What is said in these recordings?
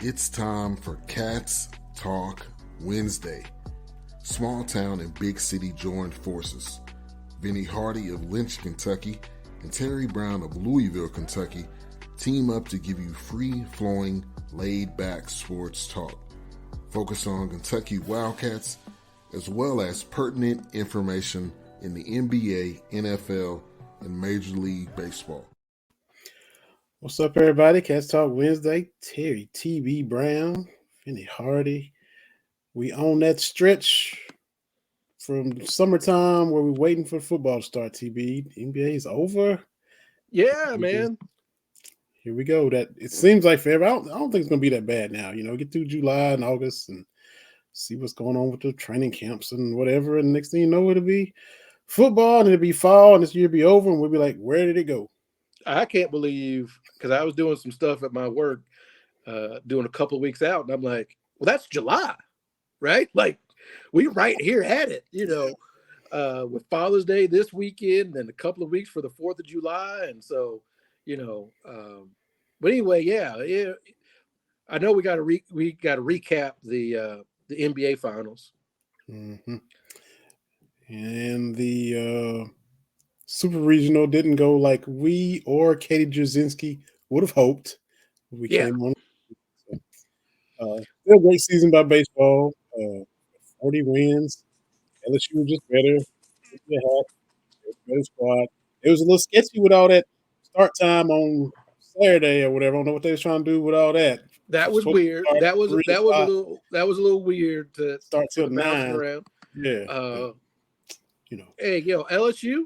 It's time for Cats Talk Wednesday. Small town and big city joined forces. Vinny Hardy of Lynch, Kentucky, and Terry Brown of Louisville, Kentucky, team up to give you free-flowing, laid-back sports talk. Focus on Kentucky Wildcats, as well as pertinent information in the NBA, NFL, and Major League Baseball. What's up, everybody? Cats Talk Wednesday. Terry T.B. Brown, Vinny Hardy. We on that stretch from summertime where we're waiting for football to start, TB. The NBA is over. Yeah, man. Here we go. That it seems like forever. I don't think it's going to be that bad now. You know, get through July and August and see what's going on with the training camps and whatever. And next thing you know, it'll be football and it'll be fall and this year will be over. And we'll be like, where did it go? I can't believe, because I was doing some stuff at my work, doing a couple of weeks out, and I'm like, well, that's July, right? Like, we right here at it, you know, with Father's Day this weekend and a couple of weeks for the 4th of July. And so, you know, but anyway, yeah. I know we got to recap the NBA finals. Mm-hmm. And the Super Regional didn't go like we or Katie Drzezinski would have hoped. We came on. Still a great season by baseball. 40 wins. LSU was just better. Better squad. It was a little sketchy with all that start time on Saturday or whatever. I don't know what they was trying to do with all that. That was weird. That was a little weird to start till 9 around. Yeah. You know, hey, LSU,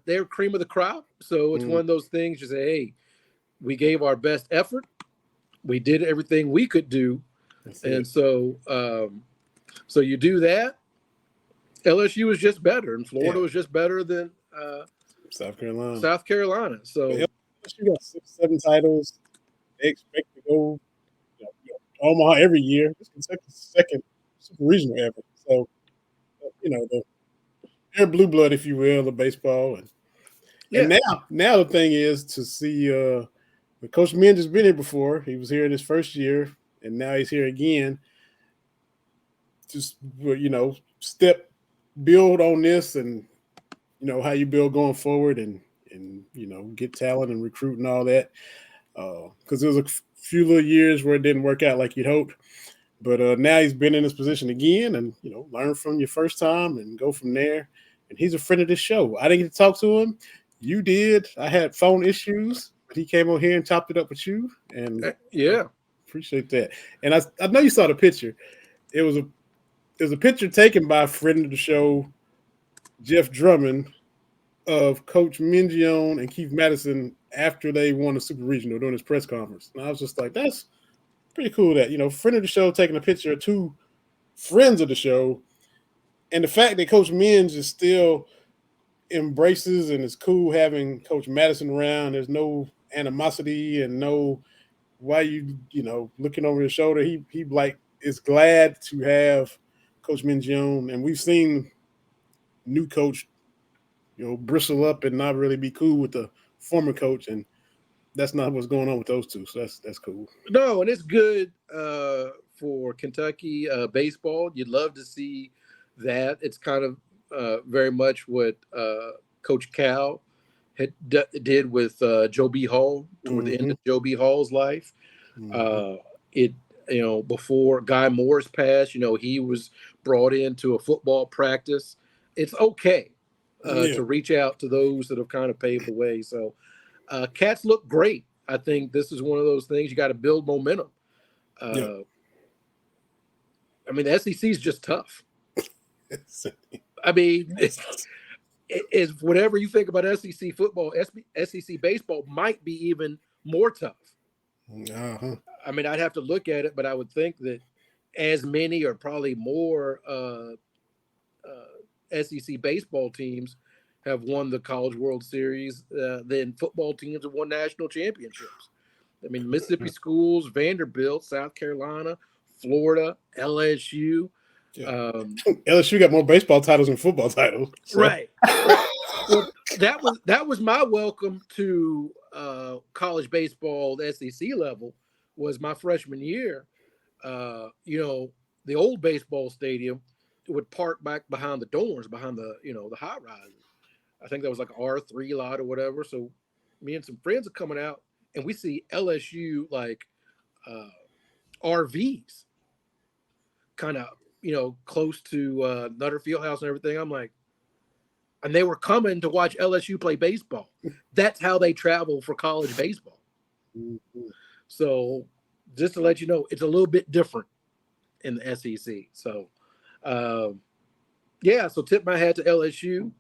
they're cream of the crop. So it's one of those things you say, hey, we gave our best effort. We did everything we could do. And so you do that. LSU was just better, and Florida was just better than South Carolina. So LSU got 6-7 titles. They expect to go Omaha every year. This is second Super Regional ever. So, you know, they're blue blood, if you will, of baseball. And now the thing is to see Coach Minge has been here before. He was here in his first year, and now he's here again. Just, you know, build on this and, you know, how you build going forward and you know, get talent and recruit and all that. Because there was a few little years where it didn't work out like you'd hoped. But now he's been in this position again and, you know, learn from your first time and go from there. And he's a friend of this show. I didn't get to talk to him. You did. I had phone issues, but he came on here and chopped it up with you. And appreciate that. And I know you saw the picture. It was a picture taken by a friend of the show, Jeff Drummond, of Coach Mingione and Keith Madison after they won the Super Regional during his press conference. And I was just like, that's pretty cool that, you know, friend of the show taking a picture of two friends of the show. And the fact that Coach Minge is still embraces and is cool having Coach Madison around. There's no animosity and no why you know, looking over his shoulder. He like is glad to have Coach Mingione. And we've seen new coach, you know, bristle up and not really be cool with the former coach, and that's not what's going on with those two. So that's cool. No, and it's good for Kentucky baseball. You'd love to see that. It's kind of very much what Coach Cal did with Joe B. Hall toward the end of Joe B. Hall's life. You know, before Guy Morris passed, you know, he was brought into a football practice. It's okay to reach out to those that have kind of paved the way. So Cats look great. I think this is one of those things you got to build momentum. I mean, the SEC is just tough. I mean, it's whatever you think about SEC football, SEC baseball might be even more tough. I mean, I'd have to look at it, but I would think that as many or probably more SEC baseball teams have won the College World Series than football teams have won national championships. I mean, Mississippi schools, Vanderbilt, South Carolina, Florida, LSU. LSU got more baseball titles than football titles. So. Right. Well, that was my welcome to college baseball, the SEC level, was my freshman year. The old baseball stadium would park back behind the dorms, behind the the high rises. I think that was like R3 lot or whatever. So me and some friends are coming out, and we see LSU like RVs, kind of close to Nutter Fieldhouse and everything. I'm like, and they were coming to watch LSU play baseball. That's how they travel for college baseball. Mm-hmm. So just to let you know, it's a little bit different in the SEC. So, so tip my hat to LSU.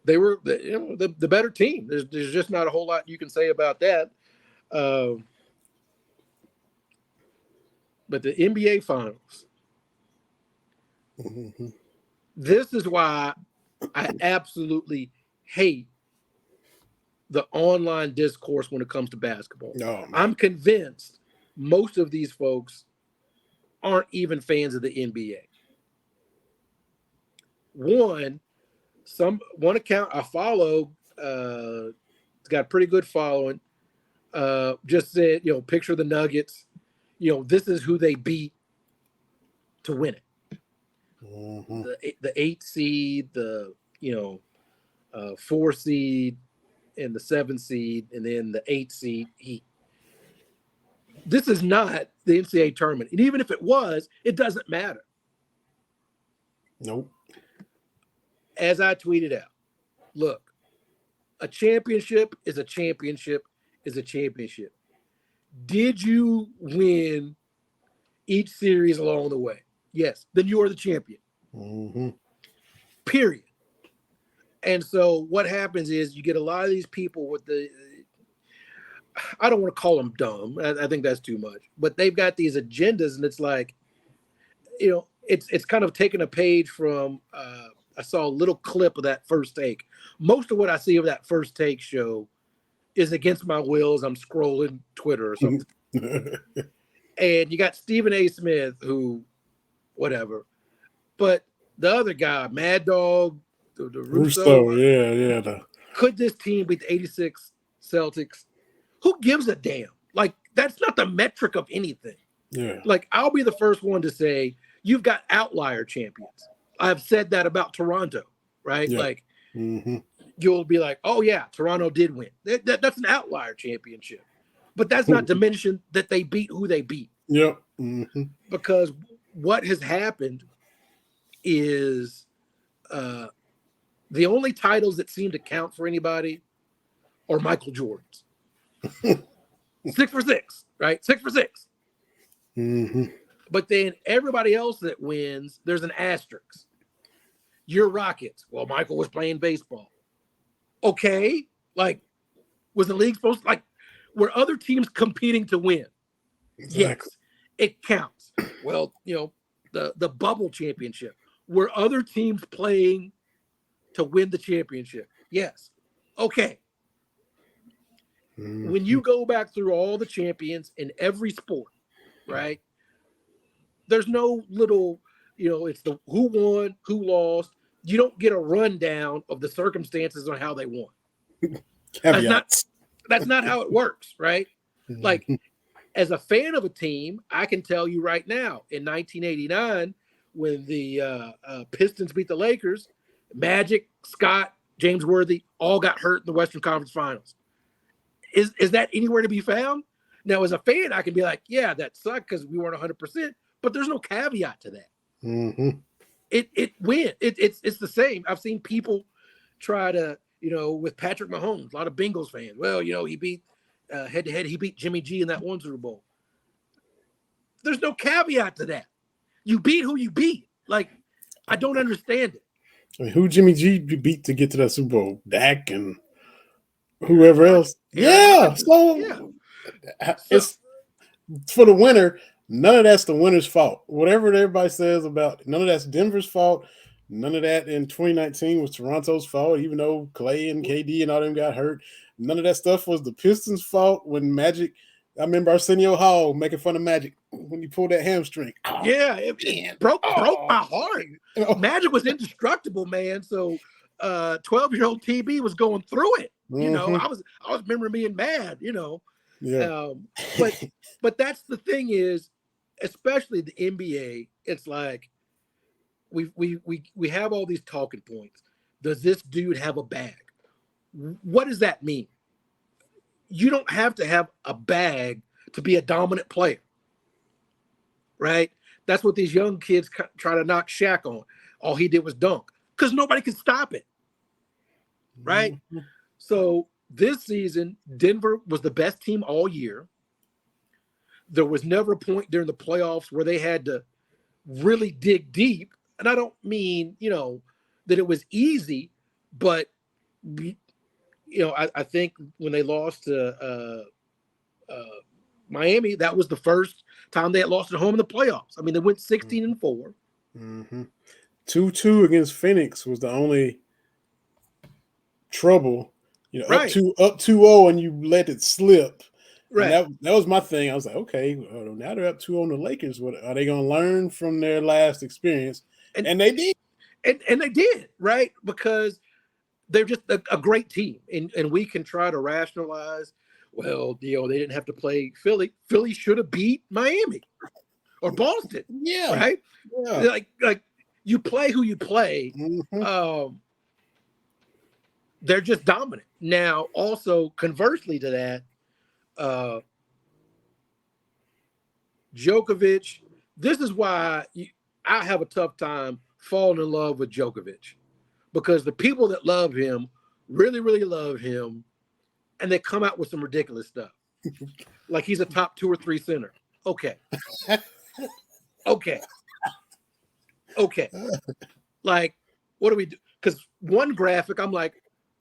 They were the better team. There's just not a whole lot you can say about that. But the NBA Finals. Mm-hmm. This is why I absolutely hate the online discourse when it comes to basketball. Oh, I'm convinced most of these folks aren't even fans of the NBA. One account I follow, it's got a pretty good following, just said, picture the Nuggets, this is who they beat to win it. Mm-hmm. The 8 seed, the 4 seed, and the 7 seed, and then the 8 seed Heat. This is not the NCAA tournament. And even if it was, it doesn't matter. Nope. As I tweeted out, look, a championship is a championship is a championship. Did you win each series along the way? Yes. Then you are the champion. Mm-hmm. Period. And so what happens is you get a lot of these people with I don't want to call them dumb. I think that's too much. But they've got these agendas, and it's like, it's kind of taking a page from I saw a little clip of that First Take. Most of what I see of that First Take show is against my will as I'm scrolling Twitter or something. And you got Stephen A. Smith, who, whatever. But the other guy, Mad Dog, the Russo. Yeah. Could this team beat the 86 Celtics? Who gives a damn? Like, that's not the metric of anything. Yeah. Like, I'll be the first one to say, you've got outlier champions. I've said that about Toronto, right? Yeah. Like, mm-hmm. You'll be like, oh, yeah, Toronto did win. That's an outlier championship. But that's not diminishing that they beat who they beat. Yep. Mm-hmm. Because what has happened is the only titles that seem to count for anybody are Michael Jordan's. 6 for 6, right? 6 for 6. Mm-hmm. But then everybody else that wins, there's an asterisk. Your Rockets. Well, Michael was playing baseball. Okay. Like, was the league supposed to, were other teams competing to win? Exactly. Yes, it counts. Well, the bubble championship. Were other teams playing to win the championship? Yes. Okay. Mm-hmm. When you go back through all the champions in every sport, right? There's no little, it's the who won, who lost. You don't get a rundown of the circumstances on how they won. Caveats. That's not how it works, right? Mm-hmm. Like, as a fan of a team, I can tell you right now, in 1989, when the Pistons beat the Lakers, Magic, Scott, James Worthy all got hurt in the Western Conference Finals. Is that anywhere to be found? Now, as a fan, I can be like, yeah, that sucked because we weren't 100%, but there's no caveat to that. Mm-hmm. It win. It's the same. I've seen people try to, with Patrick Mahomes, a lot of Bengals fans. Well, he beat head-to-head, he beat Jimmy G in that one Super Bowl. There's no caveat to that. You beat who you beat. Like, I don't understand it. I mean, who Jimmy G beat to get to that Super Bowl? Dak and whoever else. Yeah. So it's for the winner. None of that's the winner's fault. Whatever everybody says about, none of that's Denver's fault. None of that in 2019 was Toronto's fault, even though Clay and KD and all them got hurt. None of that stuff was the Pistons' fault when Magic. I remember Arsenio Hall making fun of Magic when he pulled that hamstring. Yeah, it broke my heart. Magic was indestructible, man. So 12-year-old TB was going through it. Mm-hmm. I was remembering being mad, Yeah. But that's the thing is, especially the NBA, it's like we have all these talking points. Does this dude have a bag? What does that mean? You don't have to have a bag to be a dominant player, right? That's what these young kids try to knock Shaq on. All he did was dunk because nobody can stop it, right? Mm-hmm. So this season, Denver was the best team all year. There was never a point during the playoffs where they had to really dig deep. And I don't mean, that it was easy, but, I think when they lost to Miami, that was the first time they had lost at home in the playoffs. I mean, they went 16-4. Mm-hmm. 2-2 against Phoenix was the only trouble. Right. Up 2-0 and you let it slip. Right. And that was my thing. I was like, okay, now they're up 2 on the Lakers. What are they going to learn from their last experience? And they did. And they did, right? Because they're just a great team. And we can try to rationalize, well, they didn't have to play Philly. Philly should have beat Miami or Boston. Yeah. Right? Yeah. Like you play who you play. Mm-hmm. They're just dominant. Now, also conversely to that, Djokovic, this is why I have a tough time falling in love with Djokovic, because the people that love him really, really love him, and they come out with some ridiculous stuff. Like he's a top 2 or 3 center. Okay. Like, what do we do? Because one graphic, I'm like,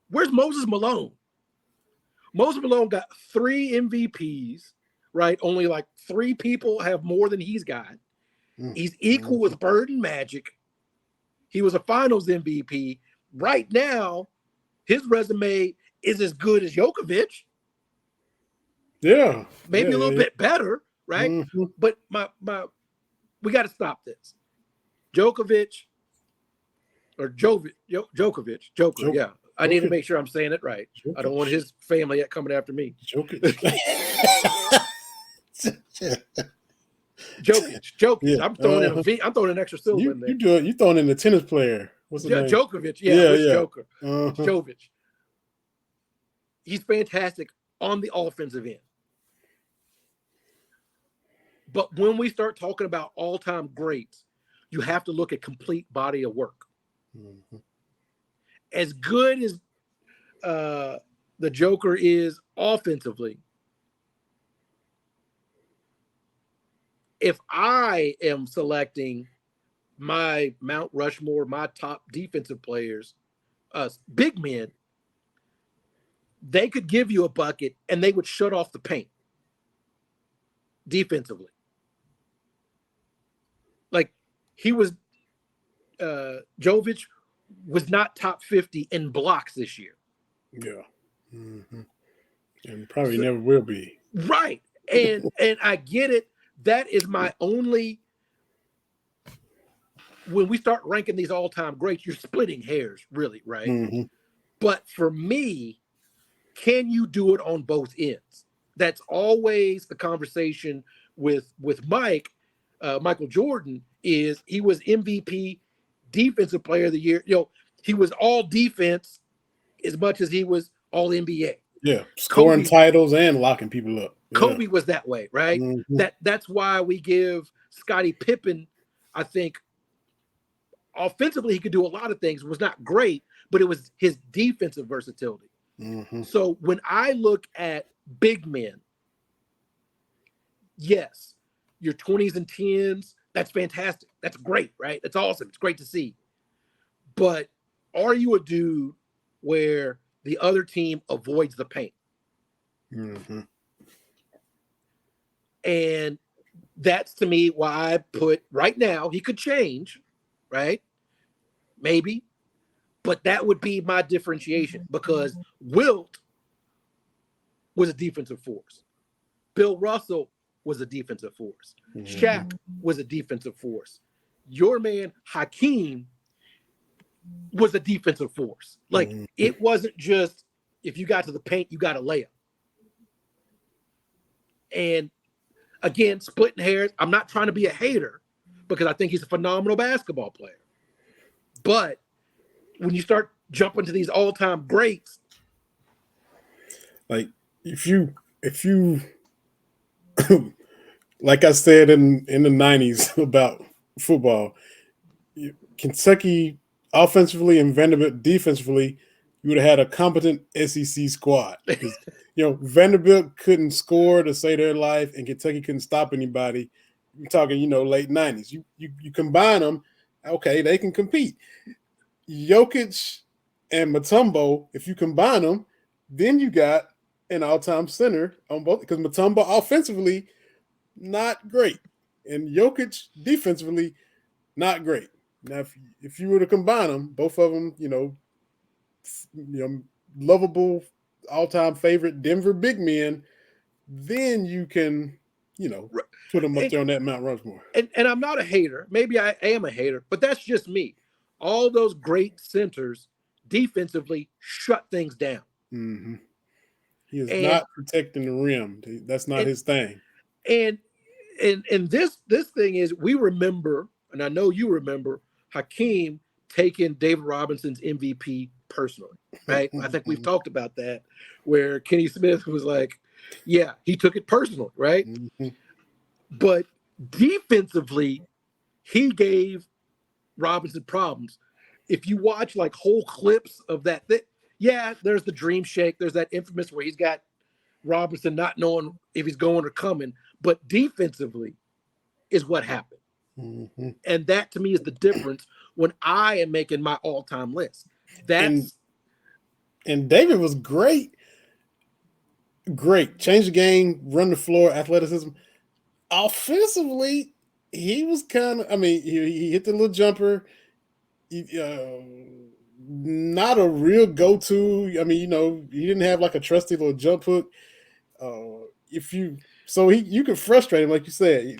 where's Moses Malone? Moses Malone got 3 MVPs, right? Only like 3 people have more than he's got. He's equal with Bird and Magic. He was a finals MVP. Right now, his resume is as good as Djokovic. Yeah. Maybe a little bit better, right? Mm-hmm. But we got to stop this. Djokovic. Yeah. I need to make sure I'm saying it right. I don't want his family coming after me. Jokic. Yeah. I'm throwing an extra syllable in there. You throwing in the tennis player. What's his name? Djokovic. Joker. Jovic. He's fantastic on the offensive end. But when we start talking about all-time greats, you have to look at complete body of work. Mm-hmm. As good as the Joker is offensively, if I am selecting my Mount Rushmore, my top defensive players, big men, they could give you a bucket and they would shut off the paint defensively. Like he was, Jovic was not top 50 in blocks this year. Yeah. Mm-hmm. And probably never will be. Right. And I get it. That is my only, when we start ranking these all-time greats, you're splitting hairs, really, right? Mm-hmm. But for me, can you do it on both ends? That's always the conversation with Michael Jordan, is he was MVP, defensive player of the year. He was all defense as much as he was all NBA. Yeah, scoring titles and locking people up. Yeah. Kobe was that way, right? Mm-hmm. That's why we give Scottie Pippen, I think, offensively he could do a lot of things. It was not great, but it was his defensive versatility. Mm-hmm. So when I look at big men, yes, your 20s and 10s, that's fantastic. That's great, right? That's awesome. It's great to see. But are you a dude where the other team avoids the paint? Mm-hmm. And that's, to me, why I put right now, he could change, right? Maybe. But that would be my differentiation, because Wilt was a defensive force. Bill Russell was a defensive force. Mm-hmm. Shaq was a defensive force. Your man, Hakeem, was a defensive force. Like, it wasn't just, if you got to the paint, you got to lay up. And again, splitting hairs. I'm not trying to be a hater because I think he's a phenomenal basketball player. But when you start jumping to these all-time greats, like if you like I said in the 90s about football, Kentucky offensively and Vanderbilt defensively, you would have had a competent SEC squad because Vanderbilt couldn't score to save their life and Kentucky couldn't stop anybody. You're talking late 90s. You combine them, okay, they can compete. Jokic and Mutombo, if you combine them, then you got an all-time center on both, because Mutombo offensively not great and Jokic defensively not great. Now, if you were to combine them, both of them, lovable, all-time favorite Denver big men, then you can, put them up there on that Mount Rushmore. And I'm not a hater. Maybe I am a hater, but that's just me. All those great centers defensively shut things down. Mm-hmm. He is not protecting the rim. That's not his thing. And this thing is, we remember, and I know you remember, Hakeem taking David Robinson's MVP personally, right? I think we've talked about that, where Kenny Smith was like, yeah, he took it personally, right? Mm-hmm. But defensively, he gave Robinson problems. If you watch like whole clips of that, there's the dream shake. There's that infamous where he's got Robinson not knowing if he's going or coming, but defensively is what happened. Mm-hmm. And that to me is the difference when I am making my all-time list. And David was great. Great. Change the game, run the floor, athleticism. Offensively, he was kind of, he hit the little jumper. Not a real go-to. He didn't have like a trusty little jump hook. You could frustrate him, like you said.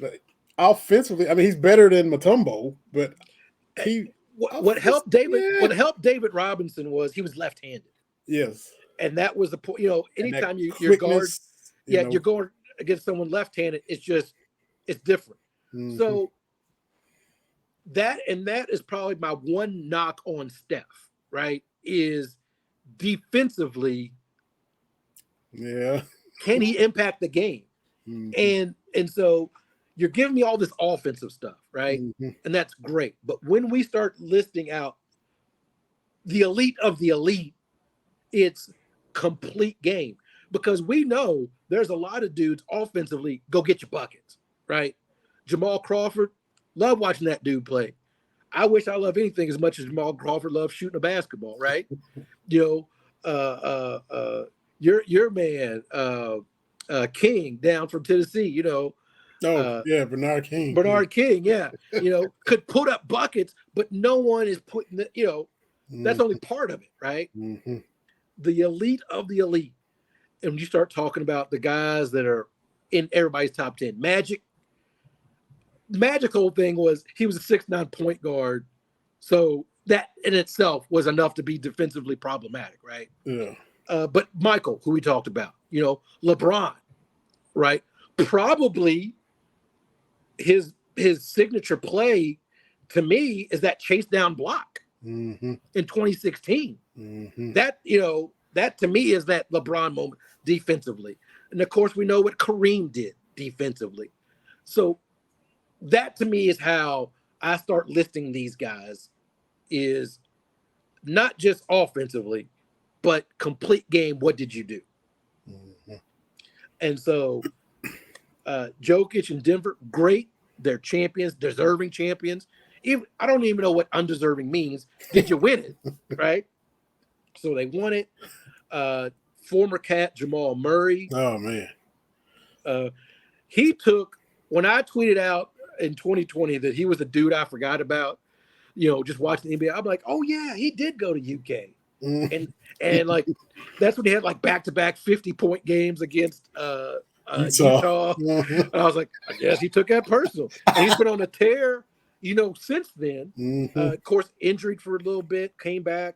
Offensively, he's better than Mutombo, but what helped David Robinson was he was left-handed. Yes, and that was the point. Anytime your guard, you're going against someone left-handed, it's different. Mm-hmm. So that is probably my one knock on Steph, right? Is defensively, can he impact the game? Mm-hmm. And so you're giving me all this offensive stuff, right? Mm-hmm. And that's great. But when we start listing out the elite of the elite, it's complete game, because we know there's a lot of dudes offensively go get your buckets, right? Jamal Crawford, love watching that dude play. I wish I love anything as much as Jamal Crawford loves shooting a basketball, right? Your man King down from Tennessee, Bernard King. Bernard King, could put up buckets, but no one is putting that's only part of it, right? Mm-hmm. The elite of the elite. And when you start talking about the guys that are in everybody's top 10, Magic's whole thing was he was a 6'9" point guard. So that in itself was enough to be defensively problematic, right? Yeah. But Michael, who we talked about, LeBron, right? Probably his signature play to me is that chase down block mm-hmm. in 2016. Mm-hmm. That to me is that LeBron moment defensively. And of course, we know what Kareem did defensively. So that to me is how I start listing these guys, is not just offensively, but complete game. What did you do? Mm-hmm. And so Jokic and Denver, great. They're champions, deserving champions. I don't even know what undeserving means. Did you win it? Right? So they won it. Former Cat Jamal Murray. Oh, man. He took, when I tweeted out in 2020 that he was a dude I forgot about, just watching the NBA, I'm like, oh, yeah, he did go to UK. Mm-hmm. And like, that's when he had like back-to-back 50-point games against Utah. And I was like, I guess he took that personal. And he's been on a tear, since then. Mm-hmm. Of course, injured for a little bit, came back.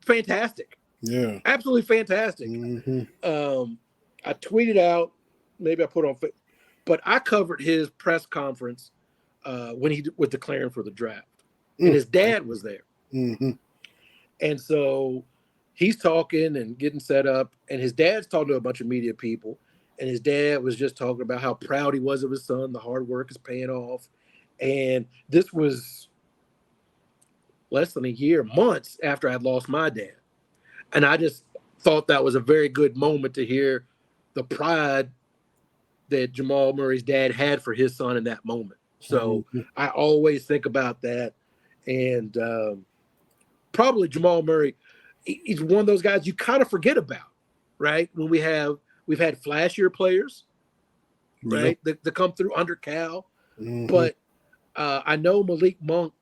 Fantastic. Yeah. Absolutely fantastic. Mm-hmm. I tweeted out, maybe I put on, but I covered his press conference when he was declaring for the draft, and his dad was there. Mm-hmm. And so he's talking and getting set up, and his dad's talking to a bunch of media people, and his dad was just talking about how proud he was of his son. The hard work is paying off. And this was less than a year, months after I'd lost my dad. And I just thought that was a very good moment to hear the pride that Jamal Murray's dad had for his son in that moment. So I always think about that. And probably Jamal Murray, he's one of those guys you kind of forget about, right? When we've had flashier players, right, that come through under Cal. But I know Malik Monk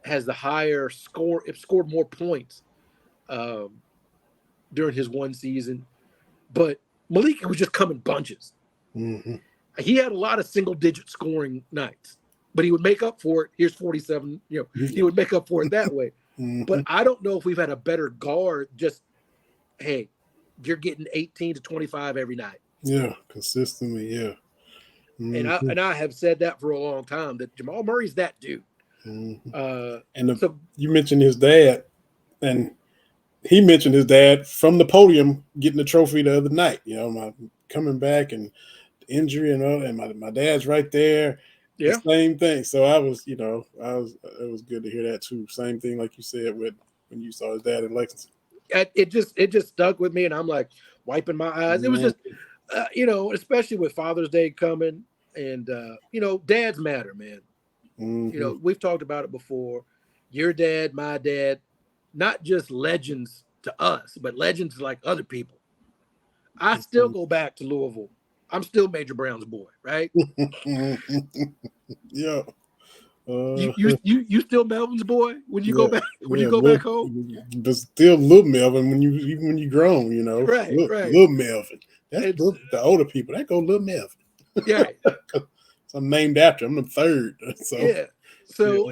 has the higher score, scored more points during his one season. But Malik was just coming bunches. He had a lot of single-digit scoring nights, but he would make up for it. Here's 47. He would make up for it that way. But I don't know if we've had a better guard. Just, hey, you're getting 18 to 25 every night. Yeah, consistently. Yeah. And I have said that for a long time, that Jamal Murray's that dude. So you mentioned his dad, and he mentioned his dad from the podium getting the trophy the other night. My coming back and injury and my dad's right there. Yeah, the same thing. So it was good to hear that too. Same thing like you said when you saw his dad in Lexington. It just stuck with me, and I'm like wiping my eyes. It was just especially with Father's Day coming, and dads matter, man. We've talked about it before. Your dad, my dad, not just legends to us, but legends like other people. I still go back to Louisville. I'm still Major Brown's boy, right? Yeah. You still Melvin's boy when you go back back home? But still little Melvin when you grown, Right. Little Melvin. That's the older people. That go little Melvin. Yeah. So I'm named after him. I'm the third. So yeah. So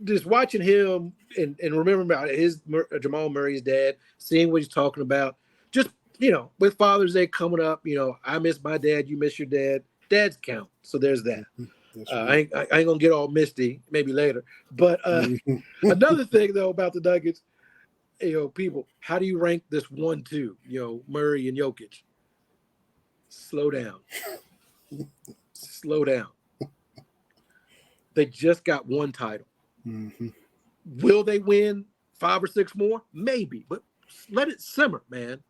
just watching him and remembering about Jamal Murray's dad, seeing what he's talking about, just with Father's Day coming up, I miss my dad, you miss your dad. Dads count, so there's that. Right. I ain't gonna get all misty, maybe later. But another thing though about the Nuggets, people, how do you rank this 1-2? Murray and Jokic. Slow down. They just got one title. Will they win 5 or 6 more? Maybe, but let it simmer, man.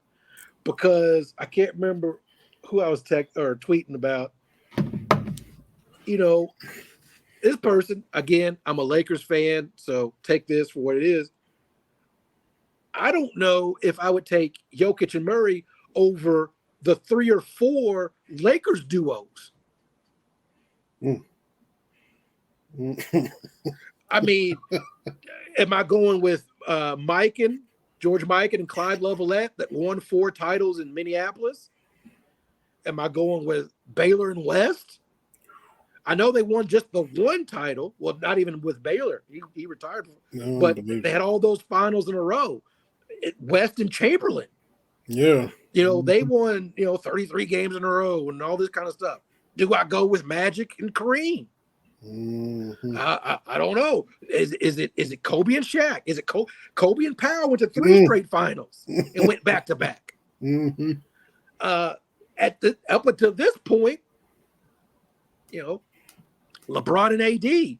Because I can't remember who I was tweeting about. This person, again, I'm a Lakers fan, so take this for what it is. I don't know if I would take Jokic and Murray over the 3 or 4 Lakers duos. I mean, am I going with George Mikan and Clyde Lovellette that won 4 titles in Minneapolis? Am I going with Baylor and West? I know they won just the one title. Well, not even with Baylor. He retired. But they had all those finals in a row. West and Chamberlain. Yeah. They won, 33 games in a row and all this kind of stuff. Do I go with Magic and Kareem? I don't know. Is it Kobe and Shaq? Is it Kobe and Powell went to 3 straight finals and went back to back? Up until this point, LeBron and AD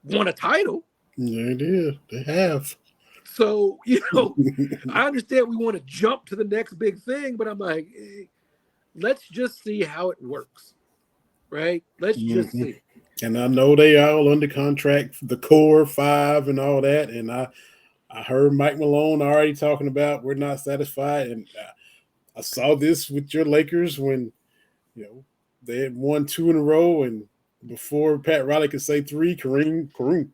won a title. Yeah, they did. They have. So I understand we want to jump to the next big thing, but I'm like, let's just see how it works, right? Let's just see. And I know they are all under contract, the core 5 and all that. And I heard Mike Malone already talking about we're not satisfied. And I saw this with your Lakers when, they had won 2 in a row. And before Pat Riley could say 3, Kareem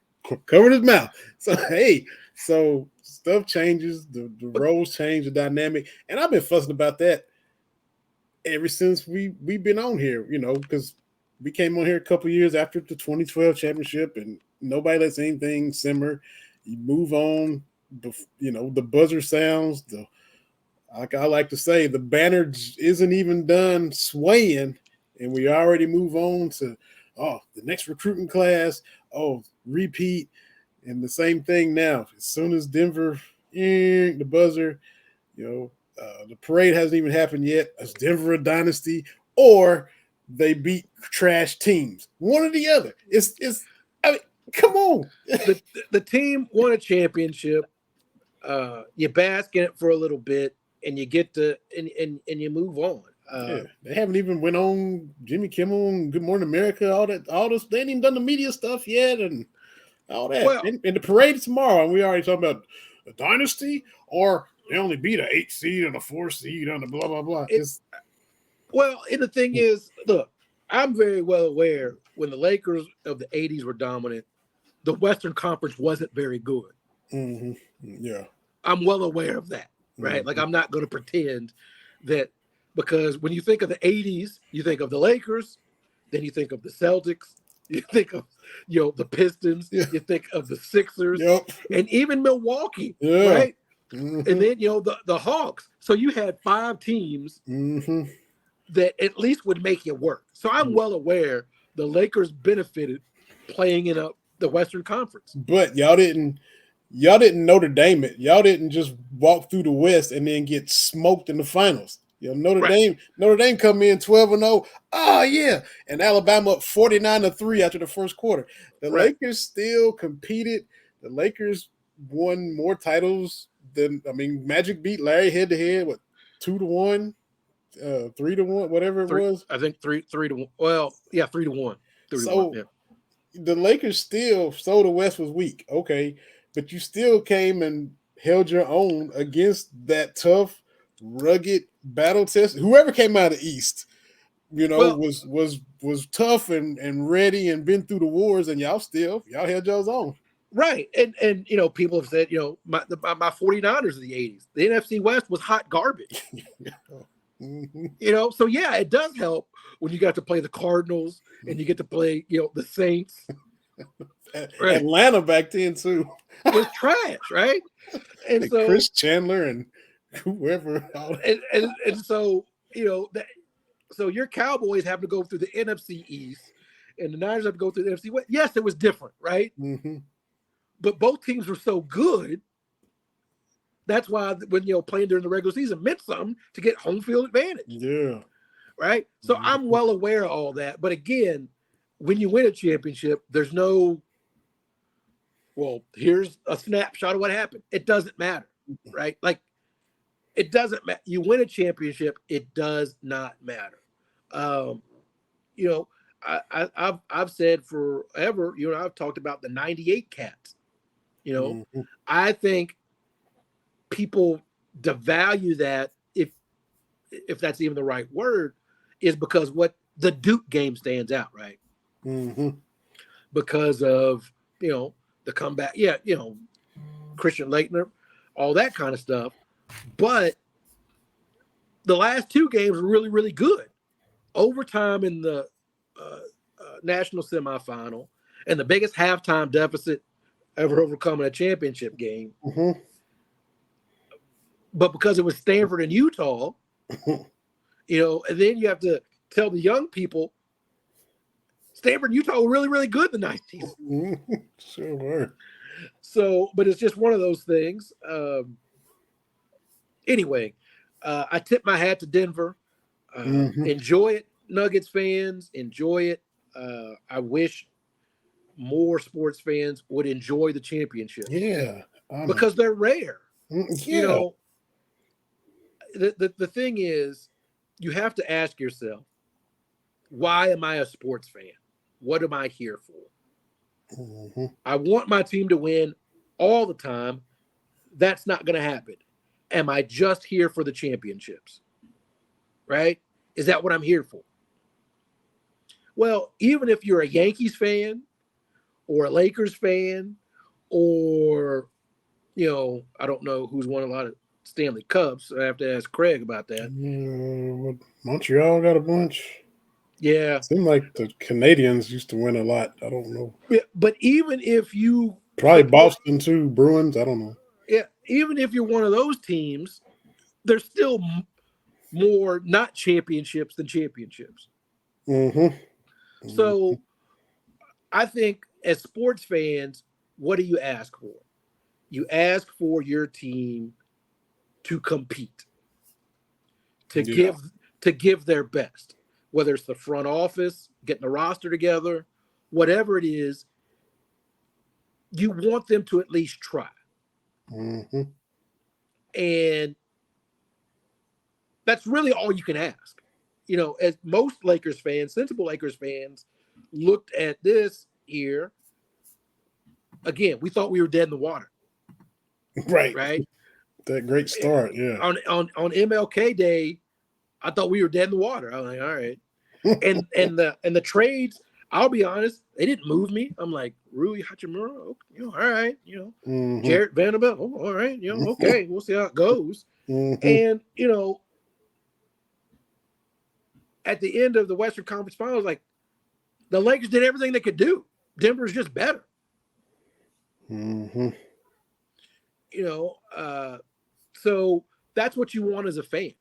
covered his mouth. So, hey, so stuff changes. The roles change, the dynamic. And I've been fussing about that ever since we've been on here, because we came on here a couple of years after the 2012 championship, and nobody lets anything simmer. You move on. The buzzer sounds. like I like to say, the banner isn't even done swaying, and we already move on to the next recruiting class. Repeat, and the same thing now. As soon as Denver, the buzzer, the parade hasn't even happened yet. Is Denver a dynasty, or they beat trash teams? One or the other. It's. I mean, come on. The team won a championship. You bask in it for a little bit, and you get to and you move on. They haven't even went on Jimmy Kimmel and Good Morning America. All this. They ain't even done the media stuff yet, and all that. Well, and the parade tomorrow, and we already talking about a dynasty, or they only beat an 8 seed and a 4 seed on the blah blah blah. And the thing is, look, I'm very well aware when the Lakers of the '80s were dominant, the Western Conference wasn't very good. Mm-hmm. Yeah, I'm well aware of that, right? Mm-hmm. Like, I'm not going to pretend that, because when you think of the '80s, you think of the Lakers, then you think of the Celtics, you think of the Pistons, you think of the Sixers, and even Milwaukee, right? Mm-hmm. And then the Hawks. So you had 5 teams that at least would make you work. So I'm well aware the Lakers benefited playing in the Western Conference. But y'all didn't Notre Dame it. Y'all didn't just walk through the West and then get smoked in the finals. Notre Dame come in 12-0. Oh yeah, and Alabama up 49-3 after the first quarter. The Lakers still competed. The Lakers won more titles than Magic beat Larry head to head. What, 2-1, 3-1, whatever it was. I think 3-1. Well, yeah, 3-1. The Lakers still. So the West was weak. Okay, but you still came and held your own against that tough, rugged, battle test. Whoever came out of the East, was tough and ready and been through the wars, and y'all held y'all's own. Right. And people have said, my 49ers of the '80s, the NFC West was hot garbage. Mm-hmm. So yeah, it does help when you got to play the Cardinals and you get to play, the Saints. Right. Atlanta back then too was trash, right? And so Chris Chandler and whoever, and so so your Cowboys have to go through the NFC East, and the Niners have to go through the NFC West. Yes, it was different, right? Mm-hmm. But both teams were so good. That's why when playing during the regular season meant something to get home field advantage. Yeah. Right. So I'm well aware of all that. But again, when you win a championship, there's no, well, here's a snapshot of what happened. It doesn't matter. Right. Like, it doesn't matter. You win a championship, it does not matter. I've said forever, I've talked about the '98 Cats. I think people devalue that, if that's even the right word, is because what the Duke game stands out, right? Mm-hmm. Because of the comeback, Christian Laettner, all that kind of stuff. But the last 2 games were really, really good. Overtime in the national semifinal, and the biggest halftime deficit ever overcome in a championship game. Mm-hmm. But because it was Stanford and Utah, and then you have to tell the young people, Stanford and Utah were really, really good in the 90s. Mm-hmm. Sure were. So, but it's just one of those things. Anyway, I tip my hat to Denver. Enjoy it, Nuggets fans. Enjoy it. I wish more sports fans would enjoy the championship. Yeah. Because they're rare. Yeah. The thing is, you have to ask yourself, why am I a sports fan? What am I here for? Mm-hmm. I want my team to win all the time. That's not going to happen. Am I just here for the championships? Right? Is that what I'm here for? Well, even if you're a Yankees fan or a Lakers fan, or, I don't know who's won a lot of Stanley Cups. I have to ask Craig about that. Montreal got a bunch. Yeah. It seemed like the Canadians used to win a lot. I don't know. Yeah, but even if you... Probably Boston too, Bruins. I don't know. Yeah, even if you're one of those teams, there's still more not championships than championships. Mm-hmm. So I think as sports fans, what do you ask for? You ask for your team to compete, to give their best, whether it's the front office, getting the roster together, whatever it is, you want them to at least try. Mm-hmm. And that's really all you can ask. You know, as most Lakers fans, sensible Lakers fans, looked at this here, again, we thought we were dead in the water. Right. That great start, yeah. On MLK Day, I thought we were dead in the water. I was like, all right. and the trades, I'll be honest, they didn't move me. I'm like, Rui Hachimura, all right, Jarrett Vanderbilt, all right, okay, we'll see how it goes. And at the end of the Western Conference Finals, like the Lakers did everything they could do. Denver's just better. So that's what you want as a fan.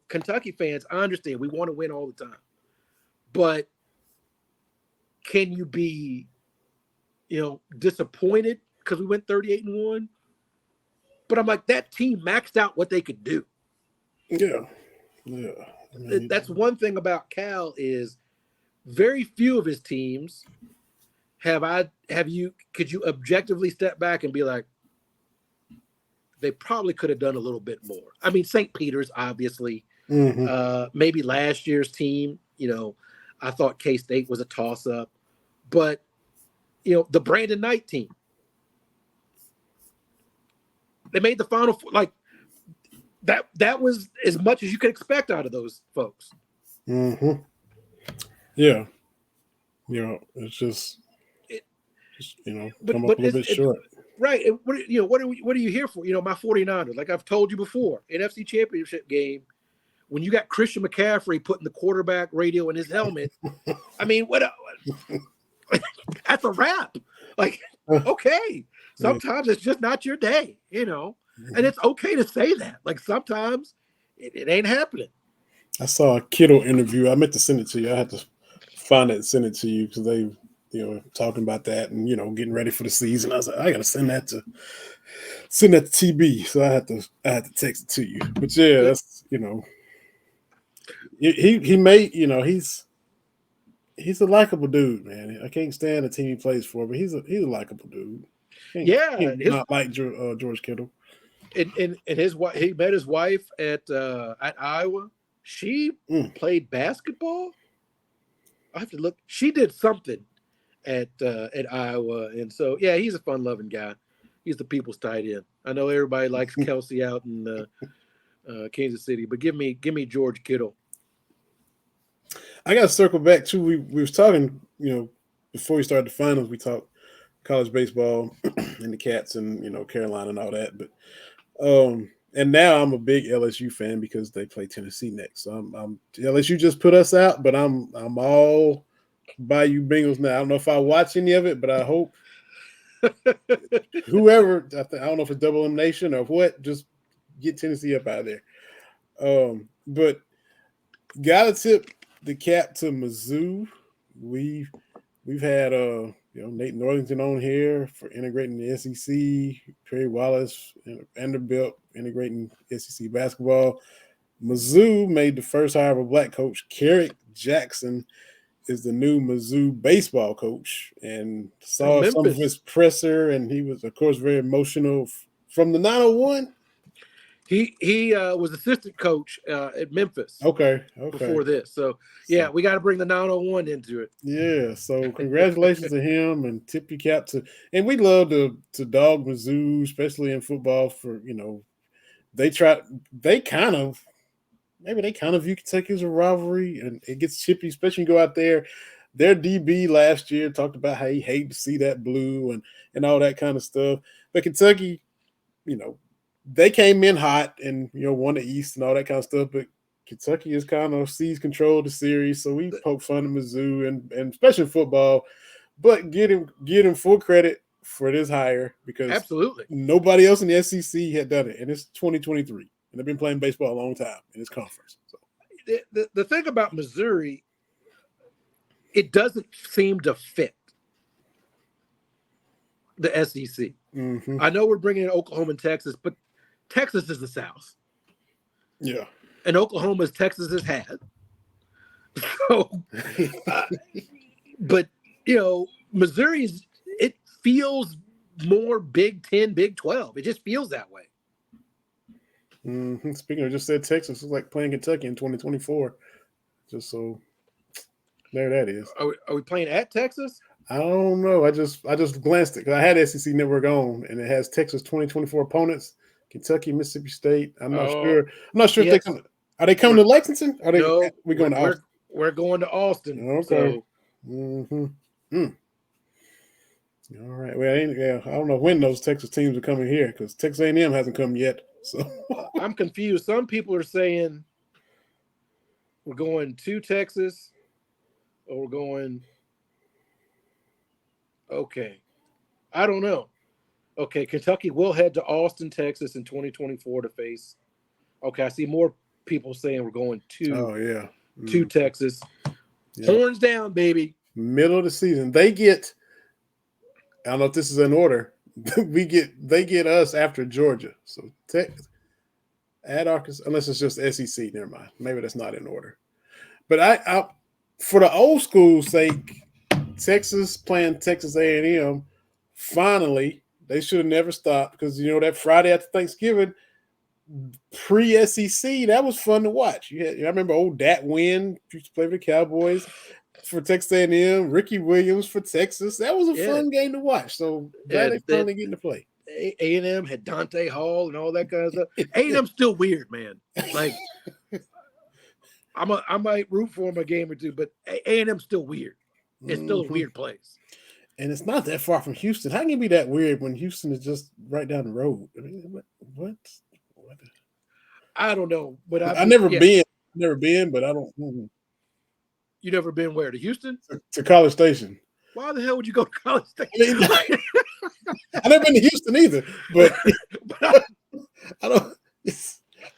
Kentucky fans, I understand we want to win all the time, but can you be, disappointed because we went 38-1? But I'm like, that team maxed out what they could do. Yeah. That's one thing about Cal is very few of his teams could you objectively step back and be like, they probably could have done a little bit more. I mean, St. Peter's, obviously, maybe last year's team, I thought K-State was a toss-up, but, the Brandon Knight team, they made the Final Four. Like, that was as much as you could expect out of those folks. Yeah. It's just come up a little bit short. Right. And what are you here for? My 49ers, like I've told you before, NFC Championship game, when you got Christian McCaffrey putting the quarterback radio in his helmet, I mean, that's a wrap. Like, okay, sometimes it's just not your day, and it's okay to say that. Like, sometimes it ain't happening. I saw a Kittle interview. I meant to send it to you. I had to find it and send it to you because they, talking about that and, getting ready for the season. I was like, I got to send that to TB. So I had to text it to you. But yeah, that's, he made, he's a likable dude, man. I can't stand the team he plays for, but he's a likable dude. Not like George Kittle. And his wife, he met his wife at Iowa. She played basketball. I have to look. She did something at Iowa, and so he's a fun-loving guy. He's the people's tight end. I know everybody likes Kelsey out in Kansas City, but give me George Kittle. I got to circle back too. We was talking, before we started the finals, we talked college baseball and the Cats and Carolina and all that. But and now I'm a big LSU fan because they play Tennessee next. So I'm LSU just put us out, but I'm all by you Bengals now. I don't know if I watch any of it, but I hope whoever I don't know if it's double elimination or what, just get Tennessee up out of there. But gotta tip the cap to Mizzou. We've had Nate Northington on here for integrating the SEC, Perry Wallace, Vanderbilt integrating SEC basketball. Mizzou made the first hire of a black coach. Carrick Jackson is the new Mizzou baseball coach, and saw some of his presser, and he was, of course, very emotional from the 901. He was assistant coach at Memphis. Okay. Before this, so we got to bring the 901 into it. Yeah, so congratulations to him, and tip your cap to. And we love to dog Mizzou, especially in football. For they kind of view Kentucky as a rivalry, and it gets chippy, especially when you go out there. Their DB last year talked about how he hated to see that blue and all that kind of stuff. But Kentucky, they came in hot and won the East and all that kind of stuff. But Kentucky is kind of seized control of the series, so we poke fun at Mizzou and especially football. But get him full credit. for this hire because Absolutely. nobody else in the SEC had done it, and it's 2023, and they've been playing baseball a long time in this conference. So. The thing about Missouri, it doesn't seem to fit the SEC. Mm-hmm. I know we're bringing in Oklahoma and Texas, but Texas is the South. Yeah. And Oklahoma is Texas has had. So, but, Missouri's, it feels more Big 10, Big 12. It just feels that way. Mm-hmm. Speaking of, just said Texas is like playing Kentucky in 2024. Just so there that is. Are we playing at Texas? I don't know. I just glanced it because I had SEC Network on, and it has Texas 2024 opponents: Kentucky, Mississippi State. I'm not sure. I'm not sure if they come. Are they coming to Lexington? Are they? No, we going to Austin? We're going to Austin. Okay. So. Mm-hmm. All right. Well, I don't know when those Texas teams are coming here because Texas A&M hasn't come yet. So I'm confused. Some people are saying we're going to Texas, or we're going. Okay, I don't know. Okay, Kentucky will head to Austin, Texas in 2024 to face. Okay, I see more people saying we're going to. Oh yeah. To Texas. Yep. Horns down, baby. Middle of the season. They get, I don't know if this is in order. They get us after Georgia. So at Arkansas, unless it's just SEC, never mind. Maybe that's not in order. But I for the old school's sake, Texas playing Texas A&M, finally, they should have never stopped because that Friday after Thanksgiving, pre-SEC, that was fun to watch. I remember old Dat Wynn used to play for the Cowboys for Texas A&M, Ricky Williams for Texas. That was a fun game to watch. So glad they finally getting to play. A&M had Dante Hall and all that kind of stuff. A&M's still weird, man. Like I might root for him a game or two, but A&M's still weird. It's still a weird place. And it's not that far from Houston. How can it be that weird when Houston is just right down the road? I mean, what? I don't know, but I've never been, but I don't. You never been where? To Houston? To College Station. Why the hell would you go to College Station? I've never been to Houston either, but I don't.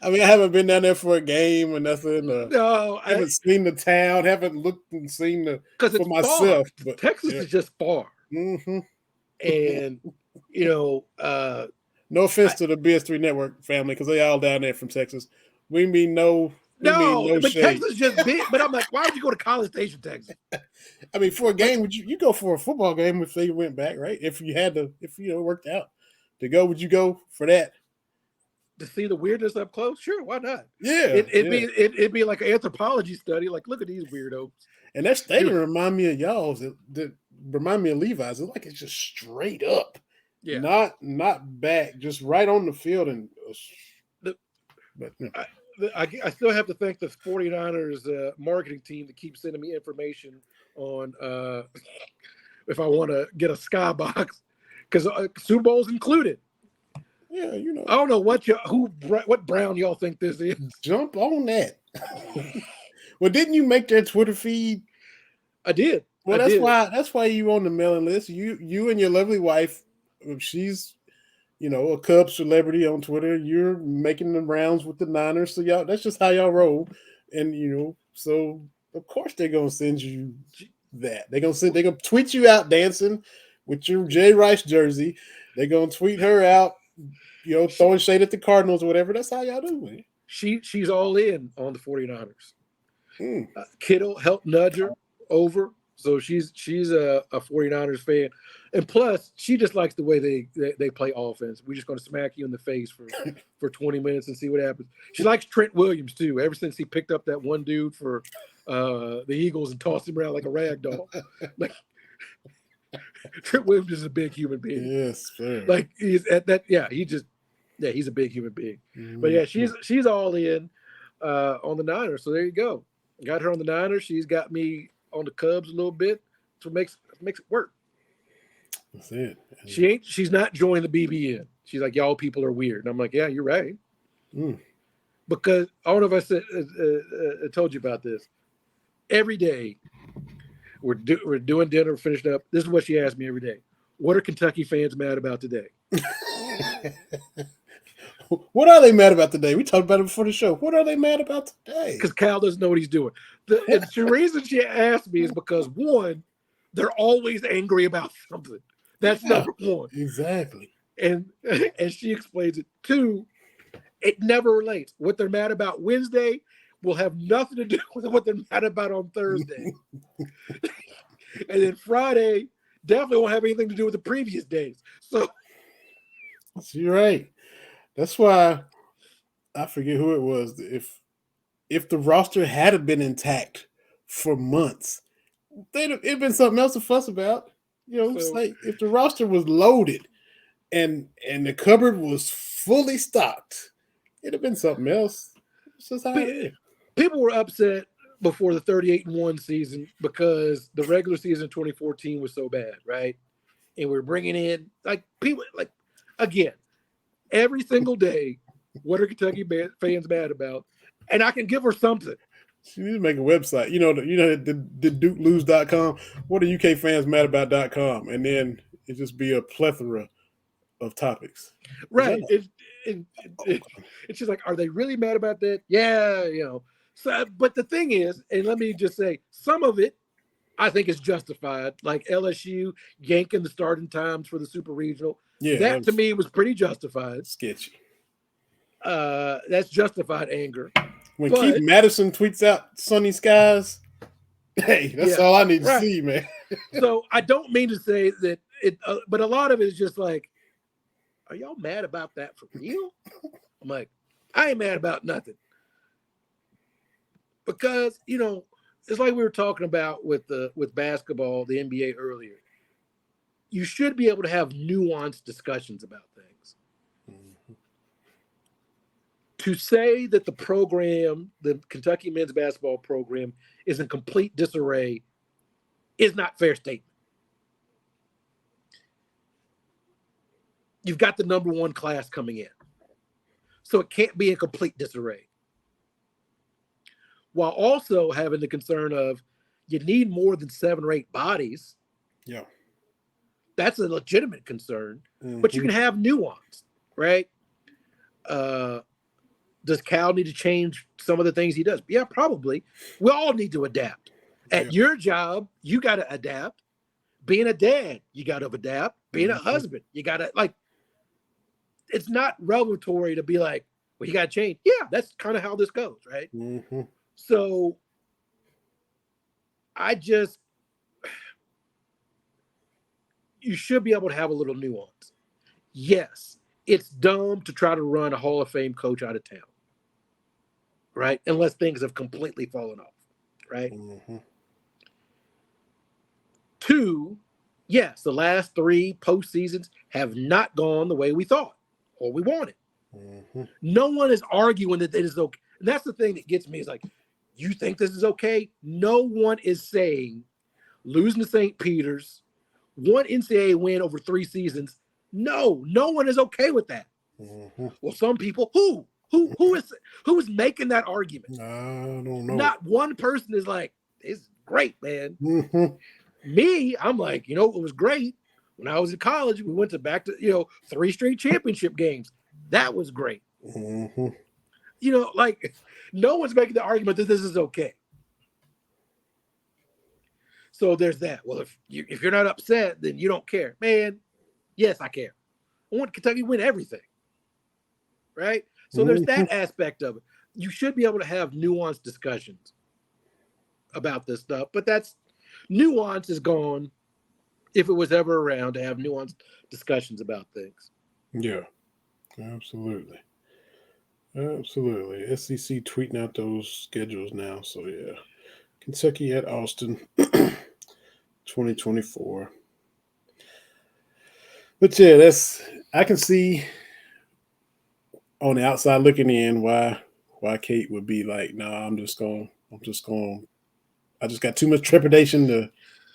I haven't been down there for a game or nothing. No, I haven't seen the town. Haven't looked and seen the for myself. But Texas is just far, and no offense to the BS3 Network family because they all down there from Texas. We mean no but shade. Texas is just big. But I'm like, why would you go to College Station, Texas? For a game, would you go for a football game if they went back, right? If you had to, worked out to go, would you go for that? To see the weirdness up close? Sure, why not? Yeah. It'd be like an anthropology study. Like, look at these weirdos. And that stadium remind me of y'all's. That remind me of Levi's. It's like it's just straight up. Yeah. Not back, just right on the field. And I still have to thank the 49ers marketing team to keep sending me information on if I want to get a skybox because Super Bowl's included. Yeah, I don't know what Brown y'all think this is. Jump on that. Well, didn't you make their Twitter feed? I did. Well, that's why you on the mailing list. You and your lovely wife, she's a Cubs celebrity on Twitter. You're making the rounds with the Niners, so y'all. That's just how y'all roll, and so of course they're gonna send you that. They're gonna tweet you out dancing with your Jay Rice jersey. They're gonna tweet her out. Throwing shade at the Cardinals or whatever. That's how y'all do it. She's all in on the 49ers. Kittle helped nudge her over. So she's a 49ers fan. And plus, she just likes the way they play offense. We're just going to smack you in the face for 20 minutes and see what happens. She likes Trent Williams, too, ever since he picked up that one dude for the Eagles and tossed him around like a rag doll. Like, Trent Williams is a big human being. Yes, fair. Like he's at that. Yeah, he's a big human being. But yeah, she's all in on the Niners. So there you go. Got her on the Niners. She's got me on the Cubs a little bit. So it makes it work. That's it. She's not joining the BBN. She's like, y'all people are weird. And I'm like, yeah, you're right. Because I don't know if I told you about this. Every day we're doing dinner, finished up. This is what she asks me every day. What are Kentucky fans mad about today? What are they mad about today? We talked about it before the show. What are they mad about today? Because Cal doesn't know what he's doing. The reason she asked me is because, one, they're always angry about something. That's number one. Exactly. And she explains it. Two, it never relates. What they're mad about Wednesday will have nothing to do with what they're mad about on Thursday. And then Friday definitely won't have anything to do with the previous days. So you're right. That's why I forget who it was. If the roster had been intact for months, it'd been something else to fuss about. It's like if the roster was loaded and the cupboard was fully stocked, it'd have been something else. It's just how it is. People were upset before the 38-1 season because the regular season 2014 was so bad, right? And we're bringing in people again every single day. What are Kentucky fans mad about? And I can give her something. She needs to make a website. The DukeLose.com. What are UK fans mad about.com? And then it just be a plethora of topics. Right. And she's like, are they really mad about that? Yeah, So, but the thing is, and let me just say, some of it I think is justified. Like LSU yanking the starting times for the Super Regional. Yeah, that to me was pretty justified. Sketchy. That's justified anger. When Keith Madison tweets out sunny skies, hey, that's all I need to see, man. So I don't mean to say that it, but a lot of it is just like, are y'all mad about that for real? I'm like, I ain't mad about nothing. Because, it's like we were talking about with basketball, the NBA earlier. You should be able to have nuanced discussions about things. Mm-hmm. To say that the program, the Kentucky men's basketball program, is in complete disarray is not fair statement. You've got the number one class coming in. So it can't be in complete disarray. While also having the concern of you need more than 7 or 8 bodies. Yeah. That's a legitimate concern, but you can have nuance, right? Does Cal need to change some of the things he does? Yeah, probably. We all need to adapt. At your job, you got to adapt. Being a dad, you got to adapt. Being a husband, you got to, it's not revelatory to be like, well, you got to change. Yeah, that's kind of how this goes, right? Mm-hmm. So you should be able to have a little nuance. Yes, it's dumb to try to run a Hall of Fame coach out of town, right? Unless things have completely fallen off, right? Mm-hmm. 2, yes, the last 3 postseasons have not gone the way we thought or we wanted. Mm-hmm. No one is arguing that it is okay. And that's the thing that gets me is like, you think this is okay? No one is saying losing to St. Peter's, 1 NCAA win over 3 seasons. No one is okay with that. Mm-hmm. Well, some people, who is making that argument? I don't know. Not one person is like, it's great, man. Mm-hmm. Me, I'm like, it was great. When I was in college, we went back to 3 straight championship games. That was great. Mm-hmm. No one's making the argument that this is okay. So there's that. Well, if you're not upset, then you don't care. Man, yes, I care. I want Kentucky to win everything. Right? So there's that aspect of it. You should be able to have nuanced discussions about this stuff, but nuance is gone if it was ever around to have nuanced discussions about things. Yeah, absolutely. Absolutely. SEC tweeting out those schedules now. So, yeah. Kentucky at Austin, 2024. But, yeah, I can see on the outside looking in why Kate would be like, nah, I just got too much trepidation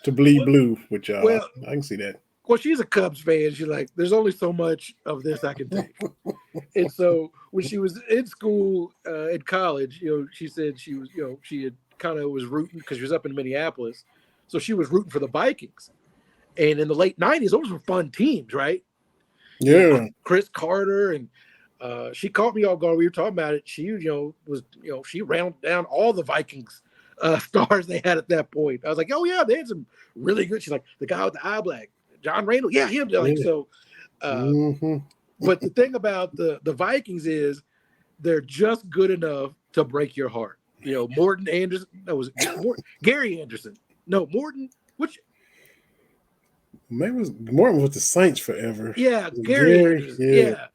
to bleed blue with y'all. Well, I can see that. Well, she's a Cubs fan. She's like, there's only so much of this I can take. And so when she was in school, in college, she said she was, she had kind of was rooting because she was up in Minneapolis. So she was rooting for the Vikings. And in the late 90s, those were fun teams, right? Yeah. Chris Carter, and she caught me off guard. We were talking about it. She, she rounded down all the Vikings stars they had at that point. I was like, oh yeah, they had some really good. She's like, the guy with the eye black, John Randall. Yeah, him. Like, so. But the thing about the Vikings is they're just good enough to break your heart. Morton Anderson. That was Gary Anderson. No, Morton. Which maybe Morton was with the Saints forever. Yeah, Gary Anderson.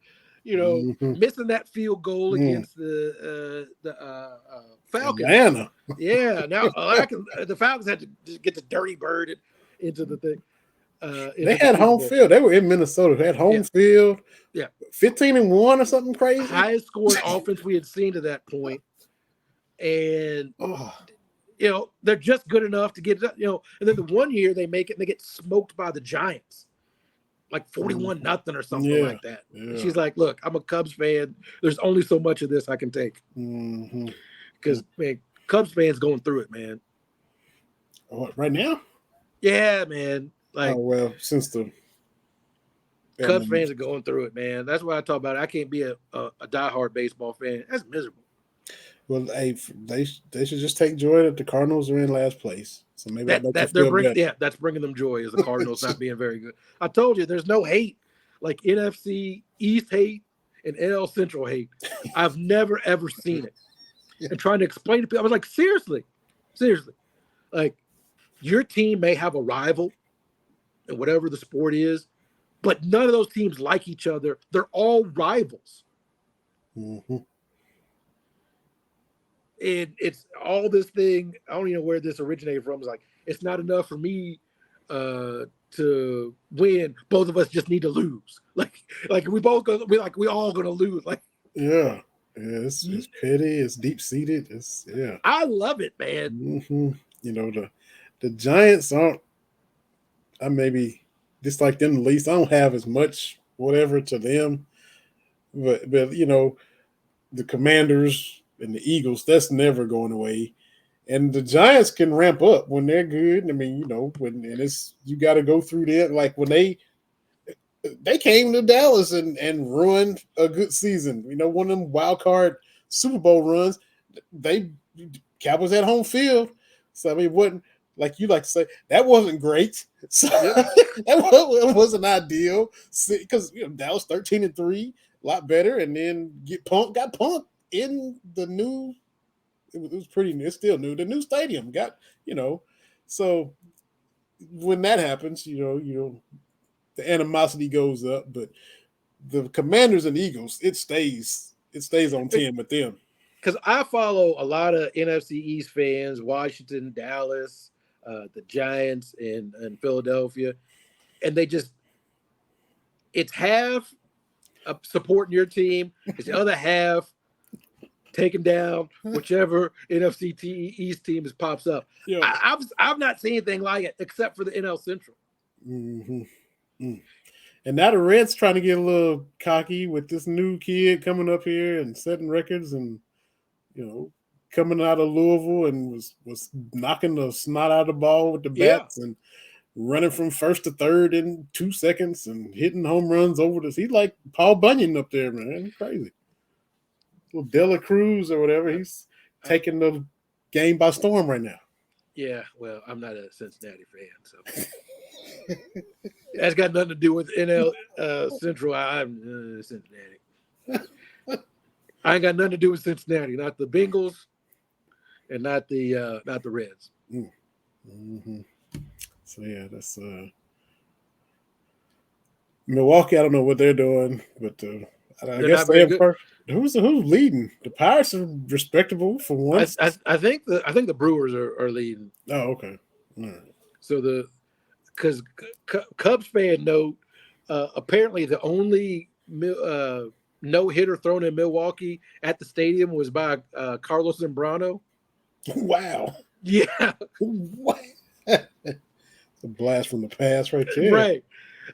Yeah. Missing that field goal against the Falcons. Atlanta. Yeah. Now the Falcons had to just get the dirty bird into the thing. They had home field. They were in Minnesota. They had home field. Yeah. 15-1 or something crazy. Highest scoring offense we had seen to that point. And they're just good enough to get it, and then the one year they make it and they get smoked by the Giants. Like 41-0 or something like that. Yeah. She's like, look, I'm a Cubs fan. There's only so much of this I can take. Because man, Cubs fans going through it, man. What, right now? Yeah, man. Like, since the Cubs fans are going through it, man. That's why I talk about it. I can't be a diehard baseball fan. That's miserable. Well, hey, they should just take joy that the Cardinals are in last place. So maybe that's bringing them joy, is the Cardinals not being very good. I told you, there's no hate like NFC East hate and NL Central hate. I've never ever seen it. And trying to explain to people, I was like, seriously, like your team may have a rival in whatever the sport is, but none of those teams like each other. They're all rivals. And it's all this thing. I don't even know where this originated from. It's like, it's not enough for me to win. Both of us just need to lose. Like we all gonna lose. Like, yeah, it's petty. It's deep seated. I love it, man. The Giants aren't. I maybe dislike them the least. I don't have as much whatever to them, but the Commanders and the Eagles, that's never going away. And the Giants can ramp up when they're good. I mean, you got to go through that. Like when they came to Dallas and ruined a good season. One of them wild card Super Bowl runs. Cowboys had home field. So I mean, it wasn't like you like to say that wasn't great. So that wasn't ideal because Dallas 13-3, a lot better, and then got punked in the new. It was pretty new. It's still new. The new stadium got So when that happens, the animosity goes up. But the Commanders and Eagles, it stays on 10 with them. Because I follow a lot of NFC East fans, Washington, Dallas, the Giants, and Philadelphia, and it's half supporting your team, it's the other half taking down whichever NFC East team pops up. Yeah. I've not seen anything like it except for the NL Central. And now the Reds trying to get a little cocky with this new kid coming up here and setting records, and coming out of Louisville and was knocking the snot out of the ball with the bats and running from first to third in 2 seconds and hitting home runs over this. He's like Paul Bunyan up there, man. He's crazy. Little Dela Cruz or whatever. He's taking the game by storm right now. Yeah, well, I'm not a Cincinnati fan, so that's got nothing to do with NL Central. I'm Cincinnati. I ain't got nothing to do with Cincinnati, not the Bengals, and not the Reds. So yeah, that's Milwaukee. I don't know what they're doing, but I guess who's leading? The Pirates are respectable for once. I think the Brewers are leading. Oh, okay. All right. So because Cubs fan note, apparently the only no hitter thrown in Milwaukee at the stadium was by Carlos Zambrano. Wow. Yeah. What? It's a blast from the past right there. Right.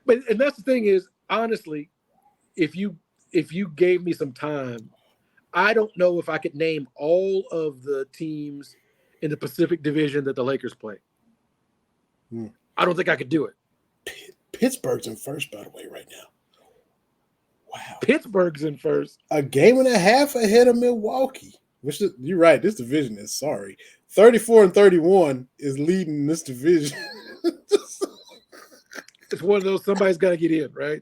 And that's the thing is, honestly, if you gave me some time, I don't know if I could name all of the teams in the Pacific Division that the Lakers play. I don't think I could do it. Pittsburgh's in first, by the way, right now. Wow. Pittsburgh's in first. A game and a half ahead of Milwaukee. You're right. This division is 34-31 is leading this division. It's one of those, somebody's got to get in, right?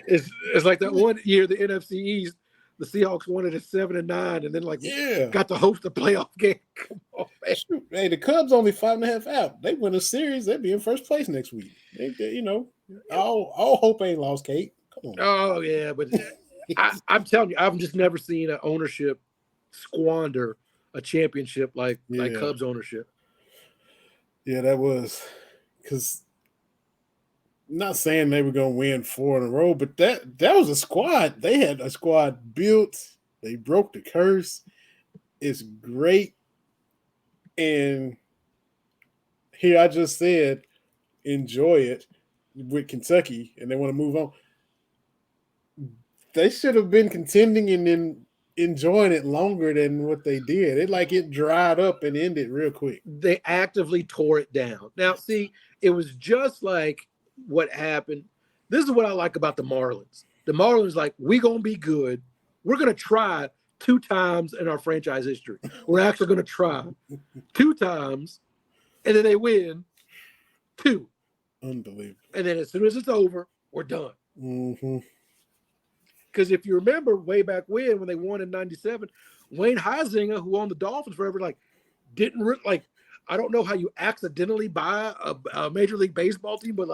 It's like that one year, the NFC East, the Seahawks won it at 7-9, and then got to host a playoff game. Come on, man. Hey, the Cubs only 5.5 out. They win a series, they'll be in first place next week. All hope ain't lost, Kate. Come on. Oh yeah, but I'm telling you, I've just never seen an ownership squander a championship like Cubs ownership. Yeah, that was because. Not saying they were going to win 4 in a row, but that was a squad. They had a squad built. They broke the curse. It's great. And here I just said, enjoy it with Kentucky, and they want to move on. They should have been contending and then enjoying it longer than what they did. It dried up and ended real quick. They actively tore it down. Now, see, it was just like what happened. This is what I like about the Marlins. The Marlins, we're going to be good. We're going to try 2 times in our franchise history. We're actually going to try 2 times, and then they win 2. Unbelievable. And then as soon as it's over, we're done. Mm-hmm. Because if you remember way back when they won in 97, Wayne Huizinga, who owned the Dolphins forever, didn't I don't know how you accidentally buy a Major League Baseball team, but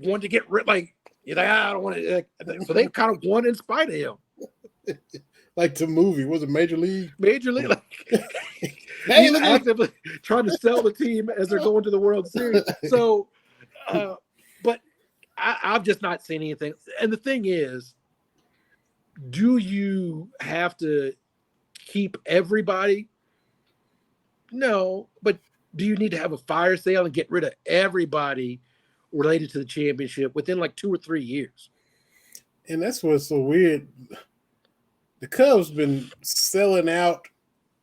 wanted to get rid, I don't want to. So they kind of won in spite of him. Like the movie, was it Major League? Major League, Hey, he's actively trying to sell the team as they're going to the World Series. So, but I've just not seen anything. And the thing is, do you have to keep everybody? No, but do you need to have a fire sale and get rid of everybody related to the championship within 2 or 3 years? And that's what's so weird. The Cubs been selling out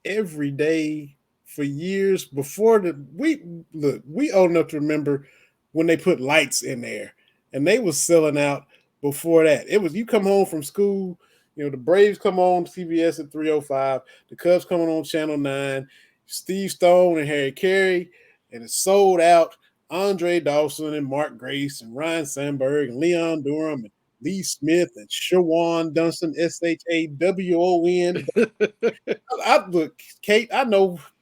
every day for years before we old enough to remember when they put lights in there, and they was selling out before that. It was you come home from school, the Braves come on CBS at 3:05, the Cubs coming on Channel 9, Steve Stone and Harry Carey, and it's sold out. Andre Dawson and Mark Grace and Ryan Sandberg and Leon Durham and Lee Smith and Shawan Dunston, SHAWON. Look, Kate, I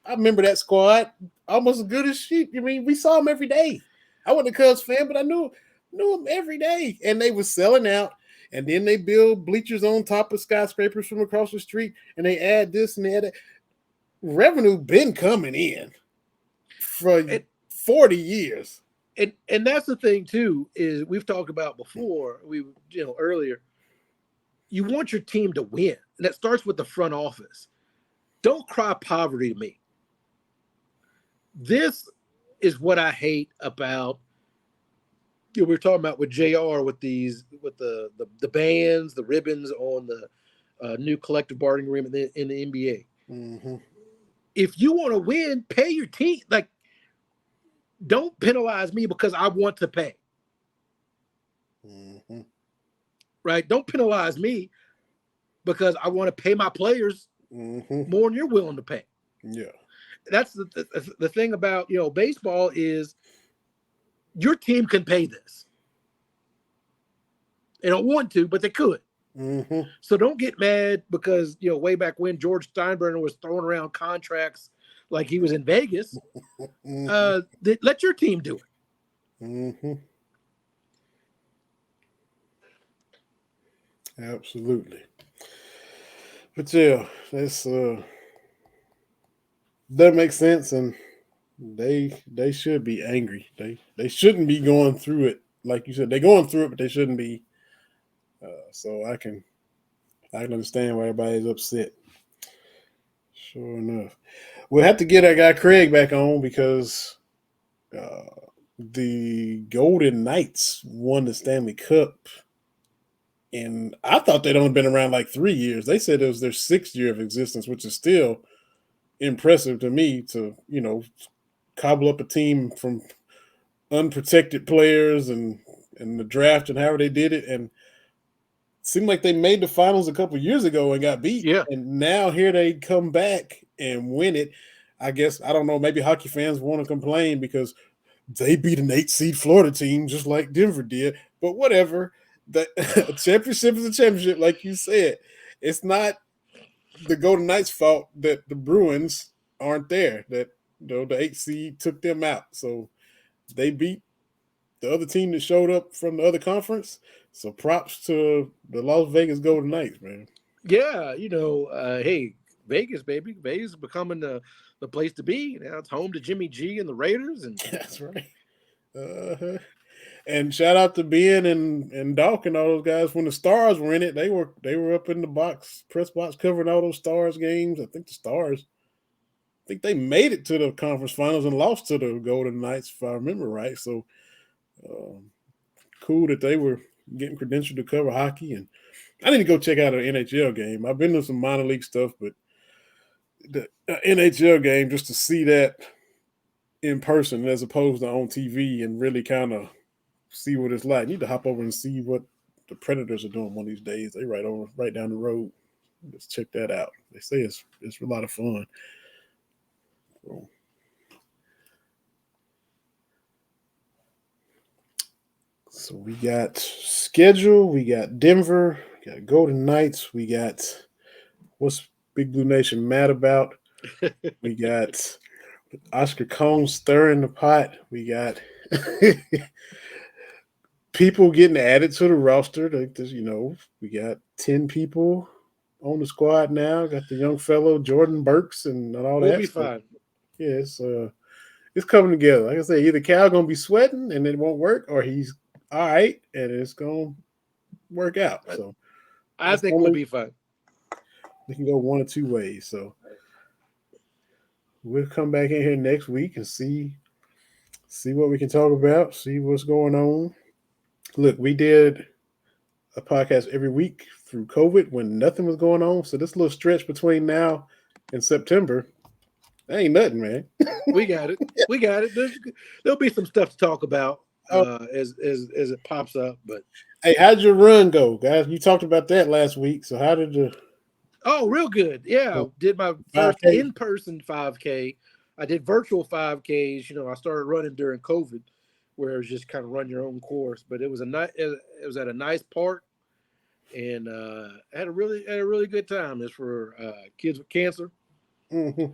remember that squad almost as good as she. I mean, we saw them every day. I wasn't a Cubs fan, but I knew them every day. And they were selling out. And then they build bleachers on top of skyscrapers from across the street. And they add this and they add that. Revenue been coming in for 40 years. And that's the thing too, is we've talked about before, earlier, you want your team to win. And that starts with the front office. Don't cry poverty to me. This is what I hate about, we were talking about with JR with the bands, the ribbons on the new collective bargaining agreement in the NBA. Mm-hmm. If you want to win, pay your team. Don't penalize me because I want to pay. Mm-hmm. Right? Don't penalize me because I want to pay my players mm-hmm. more than you're willing to pay. Yeah. That's the thing about, baseball is your team can pay this. They don't want to, but they could. Mm-hmm. So don't get mad because, way back when George Steinbrenner was throwing around contracts like he was in Vegas. Mm-hmm. Let your team do it. Mm-hmm. Absolutely. But yeah, that's that makes sense, and they should be angry. They shouldn't be going through it. Like you said, they're going through it, but they shouldn't be. So I can understand why everybody's upset. Sure enough. We'll have to get our guy Craig back on because the Golden Knights won the Stanley Cup. And I thought they'd only been around 3 years. They said it was their 6th year of existence, which is still impressive to me to, cobble up a team from unprotected players and the draft and however they did it, and seemed like they made the finals a couple years ago and got beat. Yeah. And now here they come back and win it. I guess, I don't know, maybe hockey fans want to complain because they beat an 8 seed Florida team just like Denver did. But whatever. The a championship is a championship, like you said. It's not the Golden Knights' fault that the Bruins aren't there, that the 8 seed took them out. So they beat the other team that showed up from the other conference. So props to the Las Vegas Golden Knights, man. Yeah, hey, Vegas, baby. Vegas is becoming the place to be. Now it's home to Jimmy G and the Raiders. And That's right. And shout out to Ben and Doc and all those guys. When the Stars were in it, they were up in the press box covering all those Stars games. I think they made it to the conference finals and lost to the Golden Knights, if I remember right. So cool that they were getting credentialed to cover hockey. And I need to go check out an NHL game. I've been to some minor league stuff, but the NHL game, just to see that in person as opposed to on TV and really kind of see what it's like. I need to hop over and see what the Predators are doing one of these days. They right down the road. Let's check that out. They say it's a lot of fun. So we got schedule. We got Denver. We got Golden Knights. We got what's Big Blue Nation mad about. We got Oscar Cohn stirring the pot. We got people getting added to the roster. We got 10 people on the squad now. Got the young fellow Jordan Burks and all that. We'll be fine. Yeah, it's coming together. Like I say, either Cal gonna be sweating and it won't work, or he's all right and it's gonna work out. So I think we'll be fine. We can go one or two ways. So we'll come back in here next week and see what we can talk about, see what's going on. Look, we did a podcast every week through COVID when nothing was going on. So this little stretch between now and September, that ain't nothing, man. We got it. We got it. There'll be some stuff to talk about as it pops up. But hey, how'd your run go, guys? You talked about that last week. So how did you? Oh, real good. Yeah, did my first 5K? in-person 5K. I did virtual 5Ks. I started running during COVID, where it was just kind of run your own course. But it was it was at a nice park, and I had a really good time. It's for kids with cancer, Mm-hmm.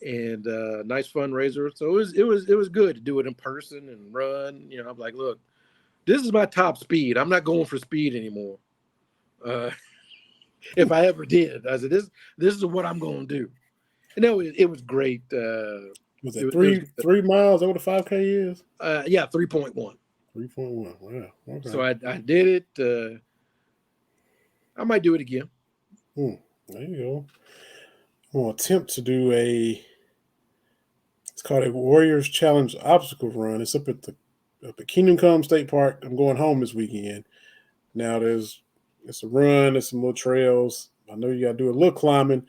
and nice fundraiser. So it was good to do it in person and run. I'm like, look, this is my top speed. I'm not going for speed anymore. If I ever did, I said this is what I'm going to do. And it was great. Was it 3 miles over the 5K is? Yeah, 3.1. 3.1. Wow. Okay. So I did it. I might do it again. There you go. I'm going to attempt to do it's called a Warriors Challenge obstacle run. It's up at Kingdom Come State Park. I'm going home this weekend. Now it's a run, there's some little trails. I know you got to do a little climbing.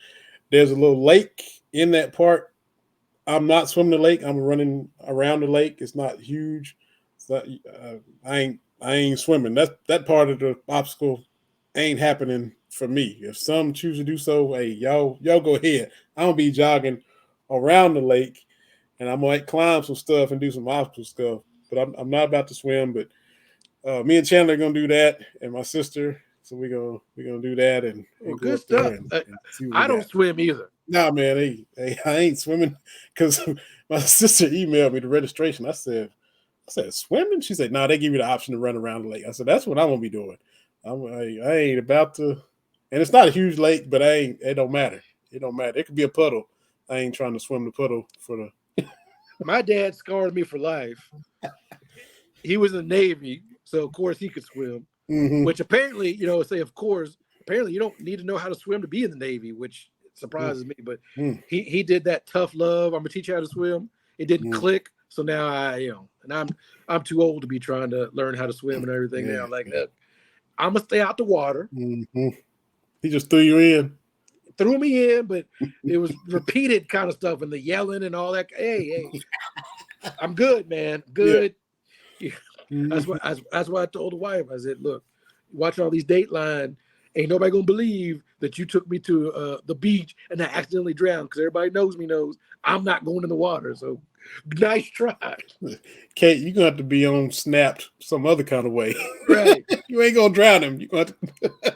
There's a little lake in that park. I'm not swimming the lake. I'm running around the lake. It's not huge. It's not, I ain't swimming. That part of the obstacle ain't happening for me. If some choose to do so, hey, y'all go ahead. I'm gonna be jogging around the lake, and I'm gonna climb some stuff and do some obstacle stuff. But I'm not about to swim. But me and Chandler are gonna do that, and my sister. So we're gonna do that and good stuff. I don't swim either. Nah, man, hey, I ain't swimming because my sister emailed me the registration. I said swimming. She said, "No, they give you the option to run around the lake." I said, "That's what I'm gonna be doing. I ain't about to." And it's not a huge lake, but it don't matter. It don't matter. It could be a puddle. I ain't trying to swim the puddle for the. My dad scarred me for life. He was in the Navy, so of course he could swim. Mm-hmm. Which apparently, of course, apparently you don't need to know how to swim to be in the Navy, which surprises me. But he did that tough love. I'm gonna teach you how to swim. It didn't click, so now and I'm too old to be trying to learn how to swim and everything now. Like that, I'm gonna stay out the water. Mm-hmm. He just threw you in. Threw me in, but it was repeated kind of stuff and the yelling and all that. Hey, I'm good, man. Good. That's Mhm. why I told the wife. I said, look, watching all these Dateline, ain't nobody gonna believe that you took me to the beach and I accidentally drowned because everybody knows I'm not going in the water. So nice try. Kate, you're gonna have to be on Snapped some other kind of way. Right. You ain't gonna drown him. You gonna have to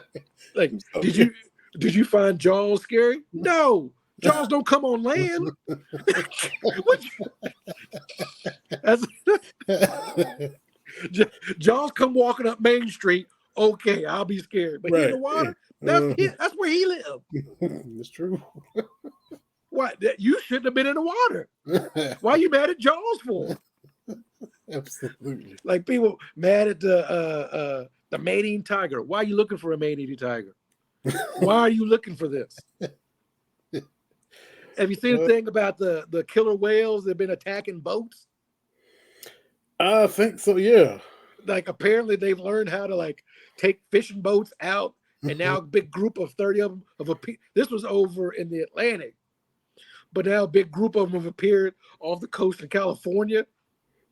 Like, do did you find Jaws scary? No. Jaws don't come on land. What that's, something. Jaws come walking up Main Street. Okay, I'll be scared. But he in Right. the water, Uh, that's where he lived. it's true. What? You shouldn't have been in the water. Why are you mad at Jaws for? Absolutely. Like people mad at the mating tiger. Why are you looking for a mating tiger? Why are you looking for this? Have you seen a thing about the killer whales that have been attacking boats? I think so, yeah. Like apparently they've learned how to like take fishing boats out, and now a big group of 30 of them this was over in the Atlantic, but now a big group of them have appeared off the coast of California.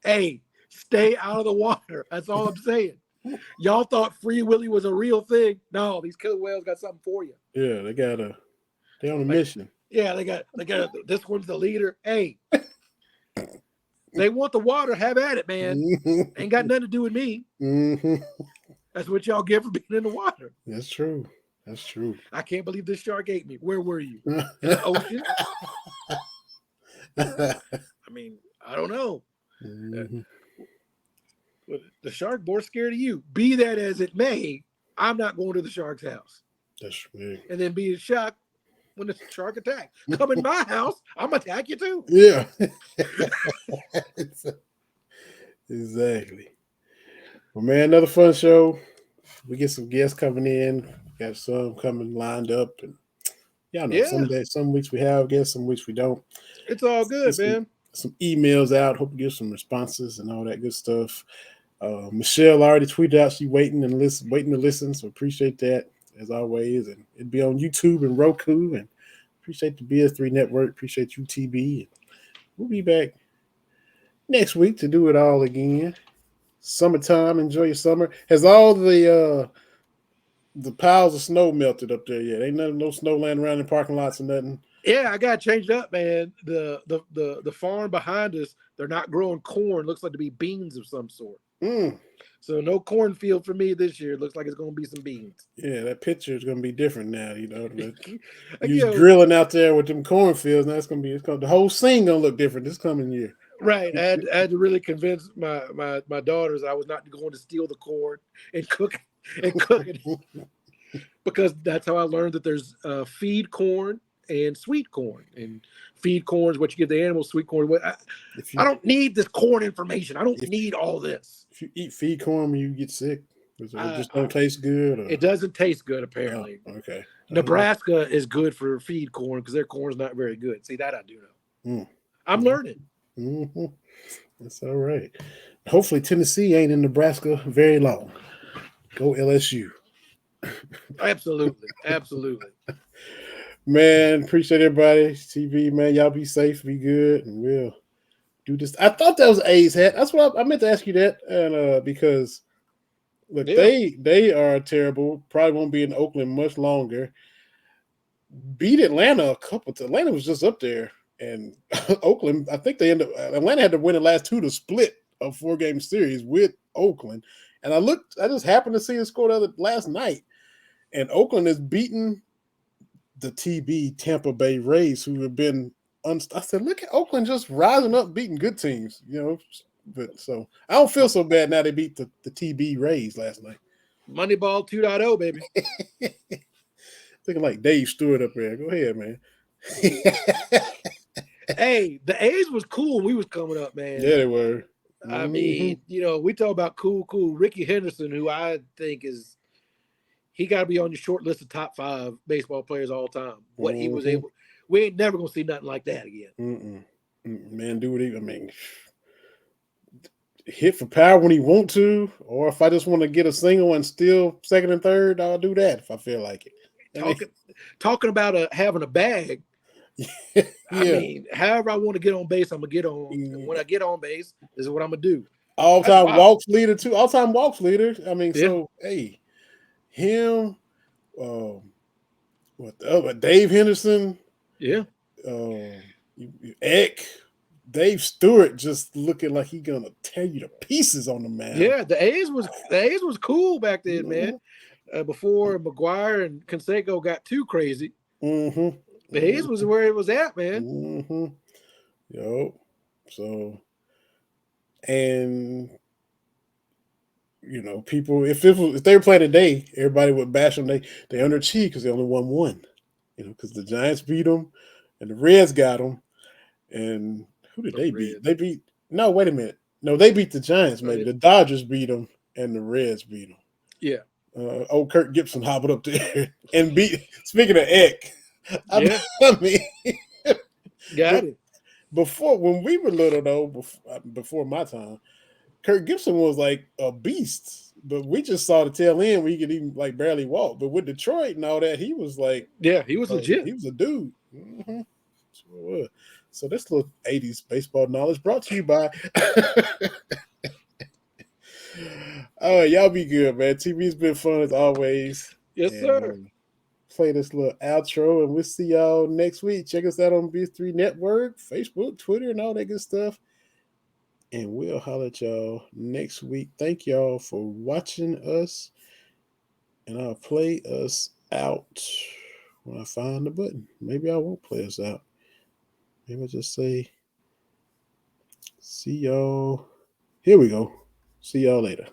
Hey, stay out of the water. That's all I'm saying. Y'all thought Free Willy was a real thing. No, these killer whales got something for you. Yeah, they're on a mission. Yeah, they got this one's the leader. Hey, they want the water. Have at it, man. Ain't got nothing to do with me. Mm-hmm. That's what y'all get for being in the water. That's true. That's true. I can't believe this shark ate me. Where were you? In the ocean? I mean, I don't know. Mm-hmm. But the shark more scared of you. Be that as it may, I'm not going to the shark's house. That's true. And then being shocked when the shark attacks. Come in my house, I'm gonna attack you too. Yeah. Exactly. Well, man, another fun show. We get some guests coming in. Got some coming lined up, and y'all know some weeks we have guests, some weeks we don't. It's all good, man. Some emails out. Hope to get some responses and all that good stuff. Michelle already tweeted out she waiting to listen. So appreciate that as always, and it'd be on YouTube and Roku. And appreciate the BS3 Network. Appreciate UTB. We'll be back next week to do it all again. Summertime. Enjoy your summer. Has all the piles of snow melted up there yet? Ain't no snow laying around in parking lots or nothing. Yeah, I got changed up, man. The farm behind us, they're not growing corn. Looks like to be beans of some sort. So no cornfield for me this year. Looks like it's going to be some beans. Yeah, that picture is going to be different now. You know, you was grilling out there with them cornfields. Now the whole scene going to look different this coming year. Right. I had to really convince my daughters I was not going to steal the corn and cook it because that's how I learned that there's feed corn and sweet corn. And feed corn is what you give the animals. Sweet corn. I don't need this corn information. I don't need all this. If you eat feed corn when you get sick, it just don't taste good? Or? It doesn't taste good, apparently. Oh, okay. Nebraska is good for feed corn because their corn's not very good. See, that I do know. I'm learning. Mm-hmm. That's all right. Hopefully Tennessee ain't in Nebraska very long. Go LSU. Absolutely. Absolutely. Man, appreciate everybody. TV, man, y'all be safe, be good, and we'll do this. I thought that was A's hat. That's what I meant to ask you that, and because look, they are terrible. Probably won't be in Oakland much longer. Beat Atlanta a couple times. Atlanta was just up there, and Oakland. I think Atlanta had to win the last two to split a 4-game series with Oakland. And I just happened to see it score last night, and Oakland has beaten the TB Tampa Bay Rays, who have been I said, look at Oakland just rising up, beating good teams, you know. But so I don't feel so bad now they beat the TB Rays last night. Moneyball 2.0, baby. Thinking like Dave Stewart up there. Go ahead, man. Hey, the A's was cool when we was coming up, man. Yeah, they were. I mean, you know, we talk about cool. Ricky Henderson, who I think he got to be on your short list of top 5 baseball players all time. What he was able, we ain't never gonna see nothing like that again. Man, do what I mean, hit for power when he want to, or if I just want to get a single and steal second and third, I'll do that if I feel like it. Talking about having a bag. I mean, however I want to get on base, I'm gonna get on. And when I get on base, this is what I'm gonna do. All-time walks leader too. All-time walks leader. I mean, Yeah. so hey, him, Dave Henderson, Yeah, Eck, Dave Stewart just looking like he gonna tear you to pieces on the mound. yeah. The A's was cool back then, man. Before McGuire and Canseco got too crazy. Mm-hmm. The A's was where it was at, man. Mm-hmm. Yo, so, and you know, people, if they were playing today, everybody would bash them. They underachieved because they only won one. You know, because the Giants beat them, and the Reds got them. And who did they beat? They beat. No, wait a minute. No, they beat the Giants. Maybe the Dodgers beat them, and the Reds beat them. Yeah. Old Kirk Gibson hobbled up there and beat. Speaking of Eck, I mean, got it. Before, when we were little, though, before my time, Kirk Gibson was like a beast. But we just saw the tail end where he could even like barely walk. But with Detroit and all that, he was like, he was legit. He was a dude. Mm-hmm. So this little 80s baseball knowledge brought to you by. All right, y'all be good, man. TV's been fun as always. Yes, sir. Play this little outro, and we'll see y'all next week. Check us out on B3 Network, Facebook, Twitter, and all that good stuff. And we'll holler at y'all next week. Thank y'all for watching us. And I'll play us out when I find the button. Maybe I won't play us out. Maybe I'll just say, see y'all. Here we go. See y'all later.